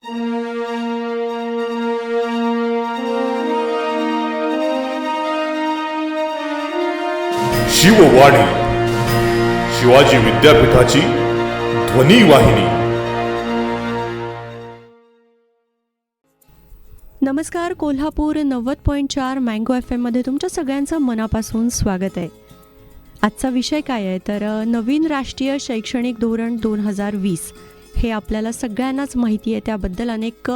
शिववाणी शिवाजी विद्यापीठाची ध्वनी वाहिनी. नमस्कार. कोल्हापूर 90.4 मँगो FM मध्ये तुमच्या सगळ्यांचं मनापासून स्वागत आहे. आजचा विषय काय आहे तर नवीन राष्ट्रीय शैक्षणिक धोरण 2020 हे आपल्याला सगळ्यांनाच माहिती आहे. त्याबद्दल अनेक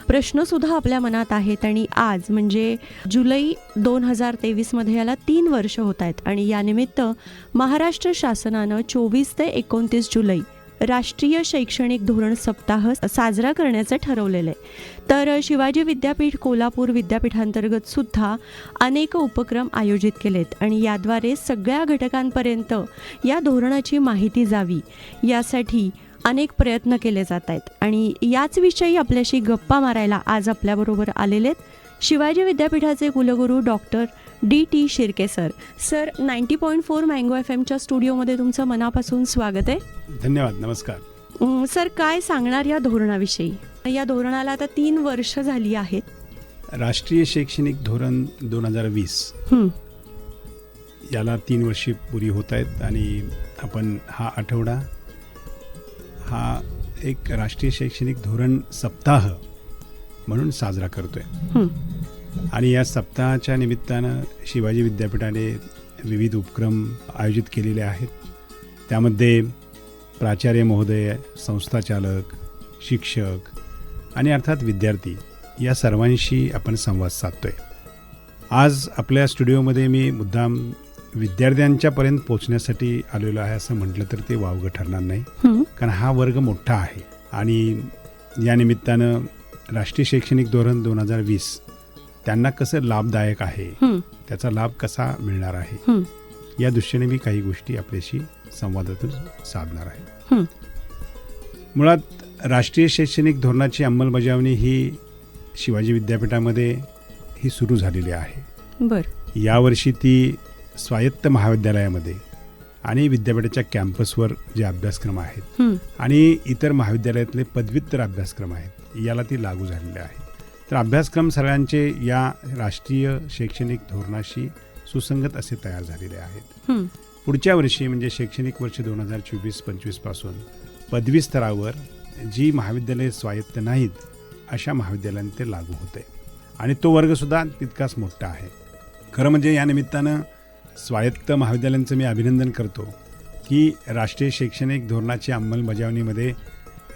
प्रश्नसुद्धा आपल्या मनात आहेत आणि आज म्हणजे जुलै 2023मध्ये याला 3 वर्ष होत आहेत आणि यानिमित्त महाराष्ट्र शासनानं 24 ते 29 जुलै राष्ट्रीय शैक्षणिक धोरण सप्ताह साजरा करण्याचं ठरवलेलं आहे. तर शिवाजी विद्यापीठ कोल्हापूर विद्यापीठांतर्गत सुद्धा अनेक उपक्रम आयोजित केलेत आणि याद्वारे सगळ्या घटकांपर्यंत या धोरणाची माहिती जावी यासाठी अनेक प्रयत्न केले जात आहेत आणि याच विषयी आपल्याशी गप्पा मारायला आज आपल्याबरोबर आलेले आहेत शिवाजी विद्यापीठाचे कुलगुरू doctor DT Shirke sir. 90.4 mango FMच्या स्टुडिओमध्ये तुमचं मनापासून स्वागत आहे. धन्यवाद. नमस्कार. सर, काय सांगणार या धोरणाविषयी? या धोरणाला आता 3 वर्ष झाली आहेत. राष्ट्रीय शैक्षणिक धोरण 2020 याला 3 वर्षे पुरी होत आहेत आणि आपण हा आठवडा हा एक राष्ट्रीय शैक्षणिक धोरण सप्ताह म्हणून साजरा करतोय. आणि या सप्ताहाच्या निमित्तानं शिवाजी विद्यापीठाने विविध उपक्रम आयोजित केलेले आहेत. त्यामध्ये प्राचार्य महोदय, संस्थाचालक, शिक्षक आणि अर्थात विद्यार्थी या सर्वांशी आपण संवाद साधतोय. आज आपल्या स्टुडिओमध्ये मी मुद्दाम विद्यार्थ्यांच्यापर्यंत पोहोचण्यासाठी आलेलो आहे असं म्हटलं तर ते वावगं ठरणार नाही, कारण हा वर्ग मोठा आहे आणि या निमित्तानं राष्ट्रीय शैक्षणिक धोरण 2020 त्यांना कसं लाभदायक आहे, त्याचा लाभ कसा मिळणार आहे या दृष्टीने मी काही गोष्टी आपल्याशी संवादातून साधणार आहे. मुळात राष्ट्रीय शैक्षणिक धोरणाची अंमलबजावणी ही शिवाजी विद्यापीठामध्ये ही सुरू झालेली आहे. यावर्षी ती स्वायत्त महाविद्यालयामध्ये आणि विद्यापीठाच्या कॅम्पसवर जे अभ्यासक्रम आहेत आणि इतर महाविद्यालयातले पदव्युत्तर अभ्यासक्रम आहेत याला ती लागू झालेले आहे. तर अभ्यासक्रम सगळ्यांचे या राष्ट्रीय शैक्षणिक धोरणाशी सुसंगत असे तयार झालेले आहेत. पुढच्या वर्षी म्हणजे शैक्षणिक वर्ष 2024-25 पासून पदवी स्तरावर जी महाविद्यालये स्वायत्त नाहीत अशा महाविद्यालयांना ते लागू होते आणि तो वर्गसुद्धा तितकाच मोठा आहे. खरं म्हणजे या निमित्तानं स्वायत्त महाविद्यालयांचं मी अभिनंदन करतो की राष्ट्रीय शैक्षणिक धोरणाच्या अंमलबजावणीमध्ये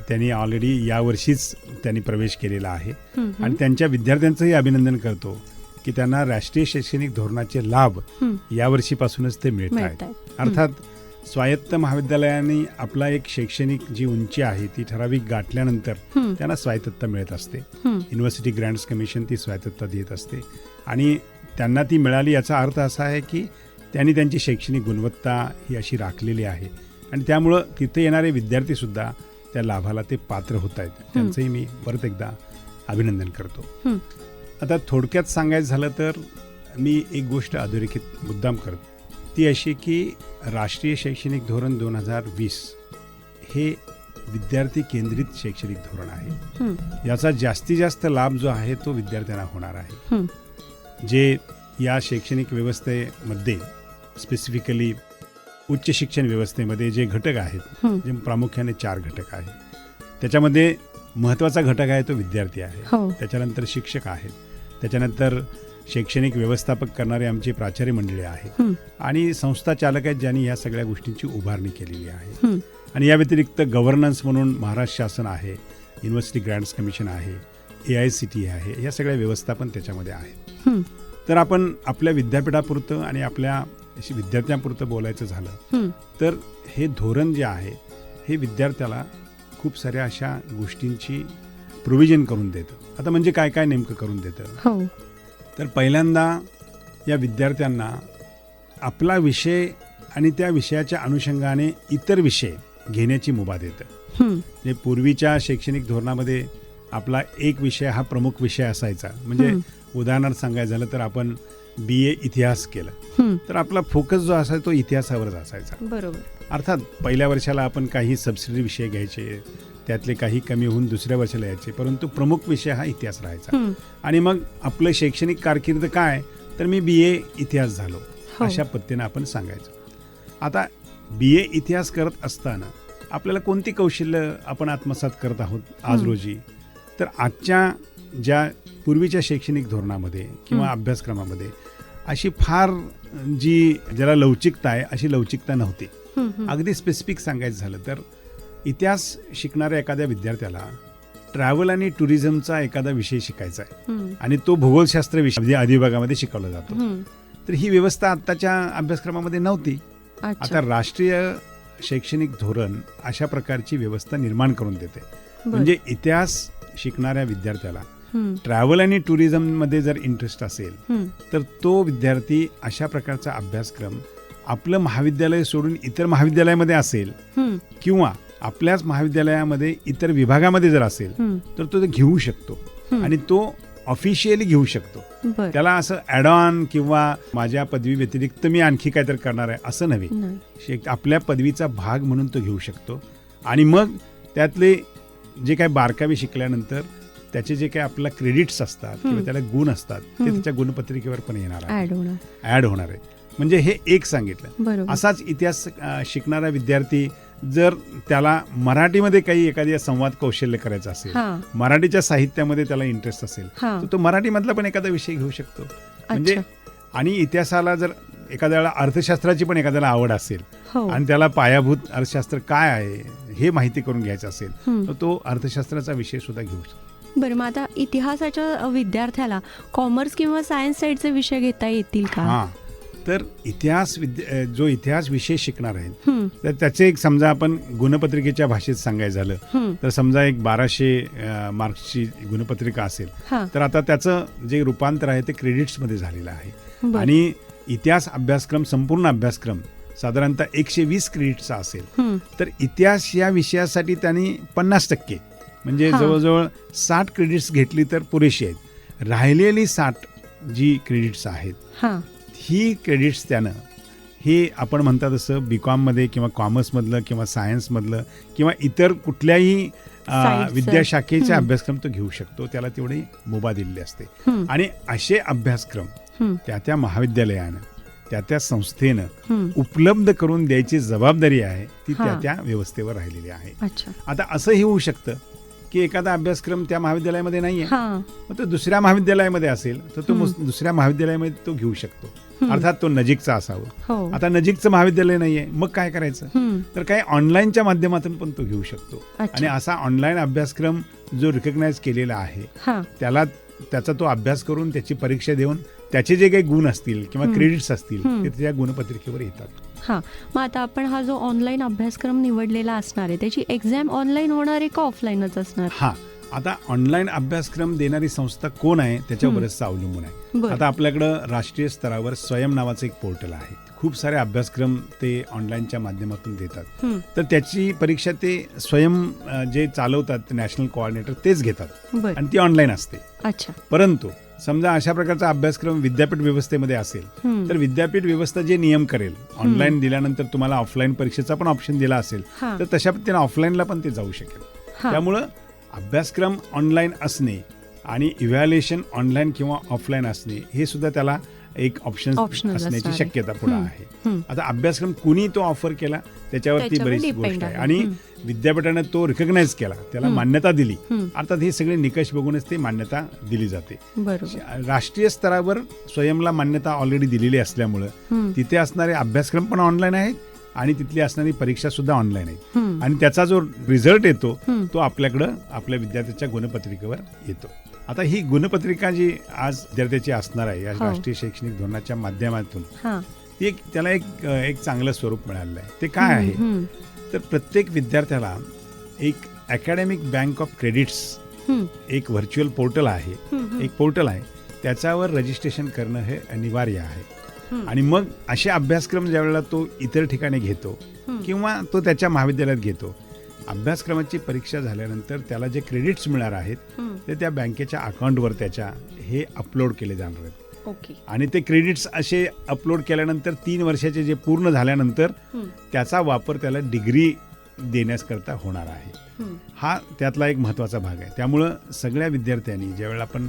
त्यांनी ऑलरेडी यावर्षीच त्यांनी प्रवेश केलेला आहे आणि त्यांच्या विद्यार्थ्यांचंही अभिनंदन करतो की त्यांना राष्ट्रीय शैक्षणिक धोरणाचे लाभ यावर्षीपासूनच ते मिळत आहेत. अर्थात स्वायत्त महाविद्यालयांनी आपला एक शैक्षणिक जी उंची आहे ती ठराविक गाठल्यानंतर त्यांना स्वायत्तता मिळत असते. युनिव्हर्सिटी ग्रँट्स कमिशन ती स्वायत्तता देत असते आणि त्यांना ती मिळाली याचा अर्थ असा आहे की त्यांनी त्यांची शैक्षणिक गुणवत्ता ही अशी राखलेली आहे आणि त्यामुळं तिथे येणारे विद्यार्थीसुद्धा त्या लाभाला ते पात्र होत आहेत. त्यांचंही मी परत एकदा अभिनंदन करतो. आता थोडक्यात सांगायचं झालं तर मी एक गोष्ट अधोरेखित मुद्दाम करतो, ती अशी की राष्ट्रीय शैक्षणिक धोरण 2020 हे विद्यार्थी केंद्रित शैक्षणिक धोरण आहे. याचा जास्तीत जास्त लाभ जो आहे तो विद्यार्थ्यांना होणार आहे. जे या शैक्षणिक व्यवस्थेमध्ये स्पेसिफिकली उच्च शिक्षण व्यवस्थेमध्ये जे घटक आहेत, जे प्रामुख्याने 4 घटक आहेत, त्याच्यामध्ये महत्त्वाचा घटक आहे तो विद्यार्थी आहे. त्याच्यानंतर शिक्षक आहेत, त्याच्यानंतर शैक्षणिक व्यवस्थापक करणारे आमचे प्राचार्य मंडळी आहेत आणि संस्था चालक आहेत ज्यांनी या सगळ्या गोष्टींची उभारणी केलेली आहे. आणि या व्यतिरिक्त गव्हर्नन्स म्हणून महाराष्ट्र शासन आहे, युनिव्हर्सिटी ग्रँट्स कमिशन आहे, AICTE आहे, या सगळ्या व्यवस्थापन त्याच्यामध्ये आहेत. तर आपण आपल्या विद्यापीठापुरतं आणि आपल्या विद्यार्थ्यांपुरतं बोलायचं झालं तर हे धोरण जे आहे हे विद्यार्थ्याला खूप साऱ्या अशा गोष्टींची प्रोव्हिजन करून देतं. आता म्हणजे काय काय नेमकं करून देतं तर पहिल्यांदा या विद्यार्थ्यांना आपला विषय आणि त्या विषयाच्या अनुषंगाने इतर विषय घेण्याची मुभा देतं. म्हणजे पूर्वीच्या शैक्षणिक धोरणामध्ये आपला एक विषय हा प्रमुख विषय असायचा. म्हणजे उदाहरणार्थ सांगायचं झालं तर आपण BA इतिहास केलं तर आपला फोकस जो असायचा तो इतिहासावरच असायचा. बरोबर. अर्थात पहिल्या वर्षाला आपण काही सबसिडरी विषय घ्यायचे, त्यातले काही कमी होऊन दुसऱ्या वर्षाला यायचे, परंतु प्रमुख विषय हा इतिहास राहायचा. हं. आणि मग आपलं शैक्षणिक कारकीर्द काय, तर मी BA इतिहास झालो, हो. अशा पद्धतीनं आपण सांगायचं. आता BA इतिहास करत असताना आपल्याला कोणती कौशल्य आपण आत्मसात करत आहोत आज रोजी, तर आजच्या ज्या पूर्वीच्या शैक्षणिक धोरणामध्ये किंवा अभ्यासक्रमामध्ये अशी फार जी ज्याला लवचिकता आहे अशी लवचिकता नव्हती. अगदी स्पेसिफिक सांगायचं झालं तर इतिहास शिकणाऱ्या एखाद्या विद्यार्थ्याला ट्रॅव्हल आणि टुरिझमचा एखादा विषय शिकायचा आहे आणि तो भूगोलशास्त्र विषय अधिविभागामध्ये शिकवला जातो. तर ही व्यवस्था आत्ताच्या अभ्यासक्रमामध्ये नव्हती. आता राष्ट्रीय शैक्षणिक धोरण अशा प्रकारची व्यवस्था निर्माण करून देते. म्हणजे इतिहास शिकणाऱ्या विद्यार्थ्याला ट्रॅव्हल आणि टुरिझम मध्ये जर इंटरेस्ट असेल तर तो विद्यार्थी अशा प्रकारचा अभ्यासक्रम आपलं महाविद्यालय सोडून इतर महाविद्यालयामध्ये असेल किंवा आपल्याच महाविद्यालयामध्ये इतर विभागामध्ये जर असेल तर तो घेऊ शकतो आणि तो ऑफिशियली घेऊ शकतो. त्याला असं ॲड ऑन किंवा माझ्या पदवी व्यतिरिक्त मी आणखी काहीतरी करणार आहे असं नव्हे. आपल्या पदवीचा भाग म्हणून तो घेऊ शकतो. आणि मग त्यातले जे काही बारकावे शिकल्यानंतर त्याचे जे काही आपल्याला क्रेडिट्स असतात किंवा त्याला गुण असतात ते त्याच्या गुणपत्रिकेवर पण येणार आहे, ऍड होणार आहे. म्हणजे हे एक सांगितलं. असाच इतिहास शिकणारा विद्यार्थी जर त्याला मराठीमध्ये काही एखादी संवाद कौशल्य करायचं असेल, मराठीच्या साहित्यामध्ये त्याला इंटरेस्ट असेल तर तो मराठीमधला पण एखादा विषय घेऊ शकतो. म्हणजे आणि इतिहासाला जर एखाद्याला अर्थशास्त्राची पण एखाद्याला आवड असेल आणि त्याला पायाभूत अर्थशास्त्र काय आहे हे माहिती करून घ्यायचं असेल तर तो अर्थशास्त्राचा विषय सुद्धा घेऊ शकतो. बरं, मग आता इतिहासाच्या विद्यार्थ्याला कॉमर्स किंवा सायन्स साईडचे विषय घेता येतील का? तर जो इतिहास विषय शिकणार आहेत तर त्याचे एक समजा आपण गुणपत्रिकेच्या भाषेत सांगायचं झालं तर समजा एक 1200 मार्क्सची गुणपत्रिका असेल तर आता त्याचं जे रूपांतर आहे ते क्रेडिट्समध्ये झालेलं आहे. आणि इतिहास अभ्यासक्रम संपूर्ण अभ्यासक्रम साधारणतः 120 क्रेडिट्सचा असेल तर इतिहास या विषयासाठी त्यांनी 50% म्हणजे जवळजवळ 60 क्रेडिट्स घेतली तर पुरेशी आहेत. राहिलेली 60 जी क्रेडिट्स आहेत ही क्रेडिट्स त्यानं हे आपण म्हणतात तसं B.Com मध्ये किंवा कॉमर्समधलं किंवा सायन्समधलं किंवा इतर कुठल्याही विद्याशाखेचे अभ्यासक्रम तो घेऊ शकतो. त्याला तेवढी मुभा दिलेली असते. आणि असे अभ्यासक्रम त्या महाविद्यालयानं त्या संस्थेनं उपलब्ध करून द्यायची जबाबदारी आहे ती त्या व्यवस्थेवर राहिलेली आहे. आता असंही होऊ शकतं की एखादा अभ्यासक्रम त्या महाविद्यालयामध्ये नाहीये, मग तो दुसऱ्या महाविद्यालयामध्ये असेल तर तो दुसऱ्या महाविद्यालयामध्ये तो घेऊ शकतो. अर्थात तो नजीकचा असावं. आता नजीकचं महाविद्यालय नाहीये मग काय करायचं, तर काही ऑनलाईनच्या माध्यमातून पण तो घेऊ शकतो. आणि असा ऑनलाईन अभ्यासक्रम जो रिकग्नाइज केलेला आहे त्याचा तो अभ्यास करून त्याची परीक्षा देऊन त्याचे जे काही गुण असतील किंवा क्रेडिट्स असतील ते त्या गुणपत्रिकेवर येतात. मग आता आपण हा जो ऑनलाईन अभ्यासक्रम निवडलेला असणार आहे त्याची एक्झाम ऑनलाईन होणार आहे का ऑफलाईनच असणार? आता ऑनलाईन अभ्यासक्रम देणारी संस्था कोण आहे त्याच्यावर बरंचसं अवलंबून आहे. आता आपल्याकडं राष्ट्रीय स्तरावर स्वयं नावाचं एक पोर्टल आहे. खूप सारे अभ्यासक्रम ते ऑनलाईनच्या माध्यमातून देतात. तर त्याची परीक्षा ते स्वयं जे चालवतात नॅशनल कोऑर्डिनेटर तेच घेतात आणि ती ऑनलाईन असते. परंतु समजा अशा प्रकारचा अभ्यासक्रम विद्यापीठ व्यवस्थेमध्ये असेल तर विद्यापीठ व्यवस्था जे नियम करेल ऑनलाईन दिल्यानंतर तुम्हाला ऑफलाईन परीक्षेचा पण ऑप्शन दिला असेल तर तशा पद्धतीने ऑफलाईनला पण ते जाऊ शकेल. त्यामुळं अभ्यासक्रम ऑनलाईन असणे आणि इव्हॅल्युएशन ऑनलाईन किंवा ऑफलाईन असणे हे सुद्धा त्याला एक ऑप्शन असण्याची शक्यता पुढे आहे. आता अभ्यासक्रम कुणी तो ऑफर केला त्याच्यावर ती बरीच गोष्ट आहे. आणि विद्यापीठाने तो रिकग्नाइज केला, त्याला मान्यता दिली. अर्थात हे सगळे निकष बघूनच ते मान्यता दिली जाते. राष्ट्रीय स्तरावर स्वयंला मान्यता ऑलरेडी दिलेली असल्यामुळं तिथे असणारे अभ्यासक्रम पण ऑनलाईन आहेत आणि तिथली असणारी परीक्षा सुद्धा ऑनलाईन आहे. आणि त्याचा जो रिझल्ट येतो तो आपल्याकडं आपल्या विद्यार्थ्याच्या गुणपत्रिकेवर येतो. आता ही गुणपत्रिका जी आज विद्यार्थ्याची असणार आहे या राष्ट्रीय शैक्षणिक धोरणाच्या माध्यमातून त्याला एक चांगलं स्वरूप मिळालेलं आहे. ते काय आहे तर प्रत्येक विद्यार्थ्याला एक अकॅडमिक बँक ऑफ क्रेडिट्स एक व्हर्च्युअल पोर्टल आहे, एक पोर्टल आहे त्याच्यावर रजिस्ट्रेशन करणं हे अनिवार्य आहे. आणि मग असे अभ्यासक्रम ज्यावेळेला तो इतर ठिकाणी घेतो किंवा तो त्याच्या महाविद्यालयात घेतो, अभ्यासक्रमाची परीक्षा झाल्यानंतर त्याला जे क्रेडिट्स मिळणार आहेत ते त्या बँकेच्या अकाउंटवर त्याच्या हे अपलोड केले जाणार आहेत. आणि ते क्रेडिट्स असे अपलोड केल्यानंतर 3 वर्षाचे जे पूर्ण झाल्यानंतर त्याचा वापर त्याला डिग्री देण्याकरता होणार आहे. हा त्यातला एक महत्त्वाचा भाग आहे. त्यामुळं सगळ्या विद्यार्थ्यांनी ज्यावेळेला आपण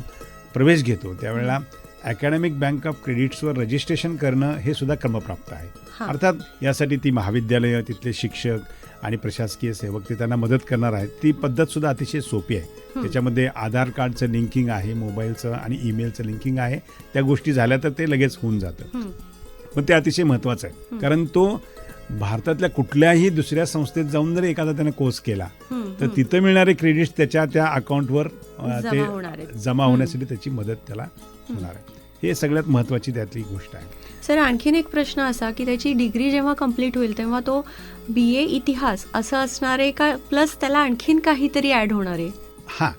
प्रवेश घेतो त्यावेळेला अकॅडमिक बँक ऑफ क्रेडिट्सवर रजिस्ट्रेशन करणं हे सुद्धा क्रमप्राप्त आहे. अर्थात यासाठी ती महाविद्यालयं, तिथले शिक्षक आणि प्रशासकीय सेवक ते त्यांना मदत करणार आहेत. ती पद्धतसुद्धा अतिशय सोपी आहे. त्याच्यामध्ये आधार कार्डचं लिंकिंग आहे, मोबाईलचं आणि ईमेलचं लिंकिंग आहे. त्या गोष्टी झाल्या तर ते लगेच होऊन जातं. पण ते अतिशय महत्त्वाचं आहे, कारण तो भारतातल्या कुठल्याही दुसऱ्या संस्थेत जाऊन जर एखादा त्याने कोर्स केला तर तिथं मिळणारे क्रेडिट्स त्याच्या त्या अकाउंटवर ते जमा होण्यासाठी त्याची मदत त्याला होणार आहे. हे सगळ्यात महत्त्वाची त्यातली गोष्ट आहे. सर, आणखीन एक प्रश्न असा की त्याची डिग्री जेव्हा कंप्लीट होईल तेव्हा तो BA इतिहास असं असणार आहे का, प्लस त्याला आणखीन काहीतरी ऍड होणार आहे? हां,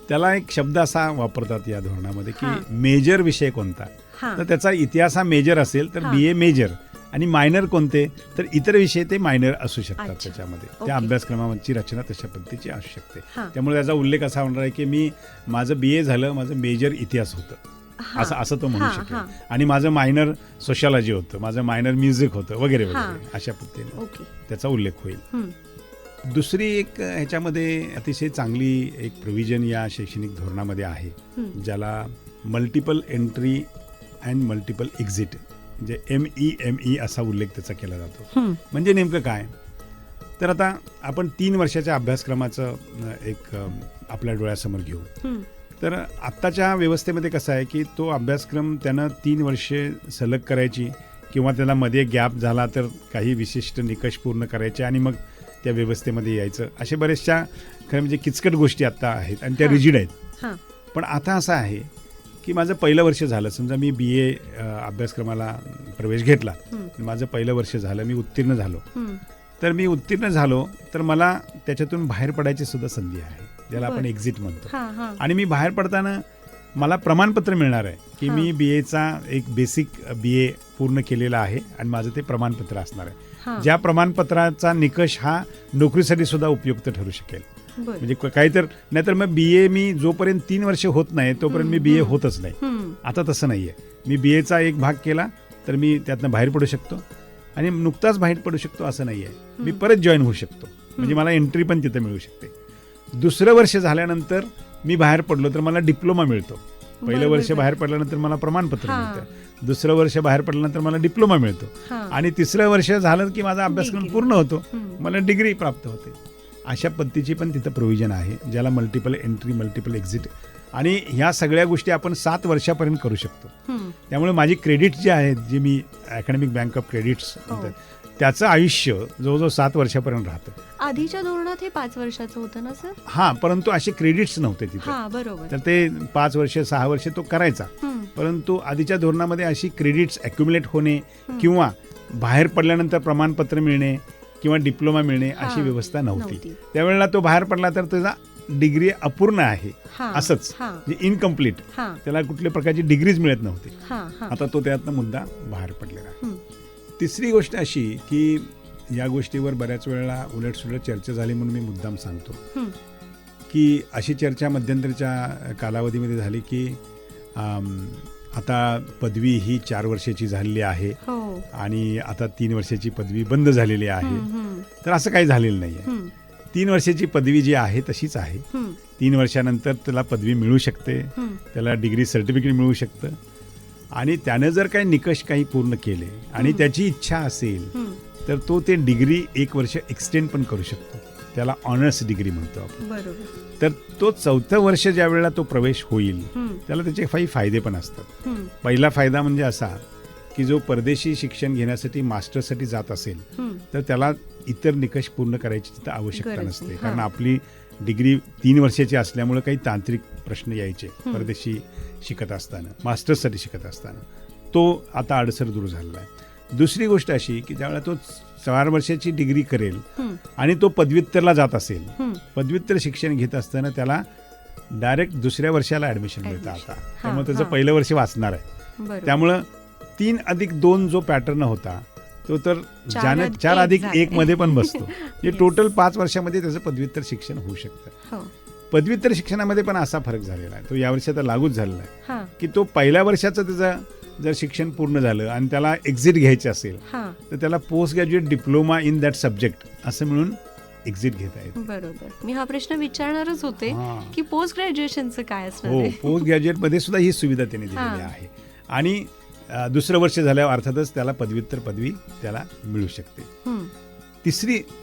त्याला एक शब्द असा वापरतात या धोरणामध्ये की मेजर विषय कोणता, तर त्याचा इतिहास हा मेजर असेल तर BA मेजर, आणि मायनर कोणते तर इतर विषय ते मायनर असू शकतात. त्याच्यामध्ये त्या अभ्यासक्रमाची रचना तशा पद्धतीची असू शकते. त्यामुळे त्याचा उल्लेख असा होणार आहे की मी माझं BA झालं, माझं मेजर इतिहास होतं असं तो म्हणू शकेल, आणि माझं मायनर सोशॉलॉजी होतं, माझं मायनर म्युझिक होतं वगैरे वगैरे अशा पद्धतीने त्याचा उल्लेख होईल. दुसरी एक ह्याच्यामध्ये अतिशय चांगली एक प्रोव्हिजन या शैक्षणिक धोरणामध्ये आहे, ज्याला multiple entry and multiple exit, म्हणजे MEME असा उल्लेख त्याचा केला जातो. म्हणजे नेमकं काय, तर आता आपण 3 वर्षाच्या अभ्यासक्रमाचं एक आपल्या डोळ्यासमोर घेऊ. तर आत्ताच्या व्यवस्थेमध्ये कसं आहे की तो अभ्यासक्रम त्यानं 3 वर्षे सलग करायची, किंवा त्याला मध्ये गॅप झाला तर काही विशिष्ट निकष पूर्ण करायचे आणि मग त्या व्यवस्थेमध्ये यायचं. असे बऱ्याचशा खरं म्हणजे किचकट गोष्टी आत्ता आहेत आणि त्या रिजिड आहेत. पण आता असं आहे की माझं पहिलं वर्ष झालं, समजा मी BA अभ्यासक्रमाला प्रवेश घेतला, माझं पहिलं वर्ष झालं, मी उत्तीर्ण झालो. तर मी उत्तीर्ण झालो तर मला त्याच्यातून बाहेर पडायची सुद्धा संधी आहे, ज्याला आपण एक्झिट म्हणतो. आणि मी बाहेर पडताना मला प्रमाणपत्र मिळणार आहे की मी BAचा एक बेसिक BA पूर्ण केलेला आहे आणि माझं ते प्रमाणपत्र असणार आहे. ज्या प्रमाणपत्राचा निकष हा नोकरीसाठी सुद्धा उपयुक्त ठरू शकेल. म्हणजे काहीतर, नाहीतर मग BA मी जोपर्यंत 3 वर्ष होत नाही तोपर्यंत मी BA होतच नाही. आता तसं नाहीये. मी BAचा एक भाग केला तर मी त्यातनं बाहेर पडू शकतो, आणि नुकताच बाहेर पडू शकतो असं नाहीये. मी परत जॉईन होऊ शकतो, म्हणजे मला एंट्री पण तिथं मिळू शकते. दुसरं वर्ष झाल्यानंतर मी बाहेर पडलो तर मला डिप्लोमा मिळतो. पहिलं वर्ष बाहेर पडल्यानंतर मला प्रमाणपत्र मिळतं, दुसरं वर्ष बाहेर पडल्यानंतर मला डिप्लोमा मिळतो, आणि तिसरं वर्ष झालं की माझा अभ्यासक्रम पूर्ण होतो, मला डिग्री प्राप्त होते. अशा पद्धतीची पण तिथं प्रोव्हिजन आहे, ज्याला मल्टिपल एंट्री मल्टिपल एक्झिट, आणि ह्या सगळ्या गोष्टी आपण 7 वर्षापर्यंत करू शकतो. त्यामुळे माझी क्रेडिट जी आहेत, जी मी अकॅडमिक बँक ऑफ क्रेडिट्स त्याचं आयुष्य जवळजवळ 7 वर्षापर्यंत राहतं. आधीच्या धोरणात हे 5 वर्षाचं होतं ना सर? हां, परंतु असे क्रेडिट्स नव्हते तिथे. बरोबर. तर ते 5 वर्ष 6 वर्ष तो करायचा, परंतु आधीच्या धोरणामध्ये अशी क्रेडिट्स अक्युमुलेट होणे किंवा बाहेर पडल्यानंतर प्रमाणपत्र मिळणे किंवा डिप्लोमा मिळणे अशी व्यवस्था नव्हती. त्यावेळेला तो बाहेर पडला तर त्याचा डिग्री अपूर्ण आहे असंच, म्हणजे इनकम्प्लीट, त्याला कुठल्या प्रकारची डिग्रीज मिळत नव्हती. आता तो त्यातनं मुद्दा बाहेर पडलेला आहे. तिसरी गोष्ट अशी की या गोष्टीवर बऱ्याच वेळेला उलटसुलट चर्चा झाली, म्हणून मी मुद्दाम सांगतो की अशी चर्चा मध्यंतरीच्या कालावधीमध्ये झाली की आता पदवी ही 4 वर्षाची झालेली आहे आणि आता 3 वर्षाची पदवी बंद झालेली आहे. तर असं काही झालेलं नाही आहे. 3 वर्षाची पदवी जी आहे तशीच आहे. 3 वर्षानंतर त्याला पदवी मिळू शकते, त्याला डिग्री सर्टिफिकेट मिळू शकतं, आणि त्यानं जर काही निकष काही पूर्ण केले आणि त्याची इच्छा असेल तर तो ते डिग्री 1 वर्ष एक्सटेंड पण करू शकतो. त्याला ऑनर्स डिग्री म्हणतो आपण. तर तो 4थं वर्ष ज्या वेळेला तो प्रवेश होईल त्याला त्याचे काही फायदे पण असतात. पहिला फायदा म्हणजे असा की जो परदेशी शिक्षण घेण्यासाठी मास्टर्ससाठी जात असेल तर त्याला इतर निकष पूर्ण करायची तिथं आवश्यकता नसते, कारण आपली डिग्री 3 वर्षाची असल्यामुळे काही तांत्रिक प्रश्न यायचे परदेशी शिकत असताना, मास्टर्ससाठी शिकत असताना. तो आता अडसर दूर झालेला आहे. दुसरी गोष्ट अशी की ज्यावेळेला तो 4 वर्षाची डिग्री करेल आणि तो पदव्युत्तरला जात असेल, पदव्युत्तर शिक्षण घेत असताना त्याला डायरेक्ट दुसऱ्या वर्षाला ऍडमिशन मिळतं आता. त्यामुळे त्याचं पहिलं वर्ष वाचणार आहे. त्यामुळं 3+2 जो पॅटर्न होता तो तर 4+1 मध्ये पण बसतो. म्हणजे टोटल 5 वर्षामध्ये त्याचं पदव्युत्तर शिक्षण होऊ शकतं. पदव्युत्तर शिक्षणामध्ये पण असा फरक झालेला आहे, तो यावर्षी आता लागूच झालेला आहे की तो पहिल्या वर्षाचं त्याचं जर शिक्षण पूर्ण झालं आणि त्याला एक्झिट घ्यायची असेल तर त्याला post graduate diploma in that subject असं मिळून एक्झिट घेता येते. बरोबर, मी हा प्रश्न विचारणारच होते हां. की पोस्ट ग्रॅज्युएशनचं काय असणार हो, आहे? पोस्ट ग्रॅज्युएटमध्ये सुद्धा ही सुविधा त्यांनी दिलेली आहे. आणि दुसरं वर्ष झाल्यावर अर्थातच त्याला पदव्युत्तर पदवी त्याला मिळू शकते. हं,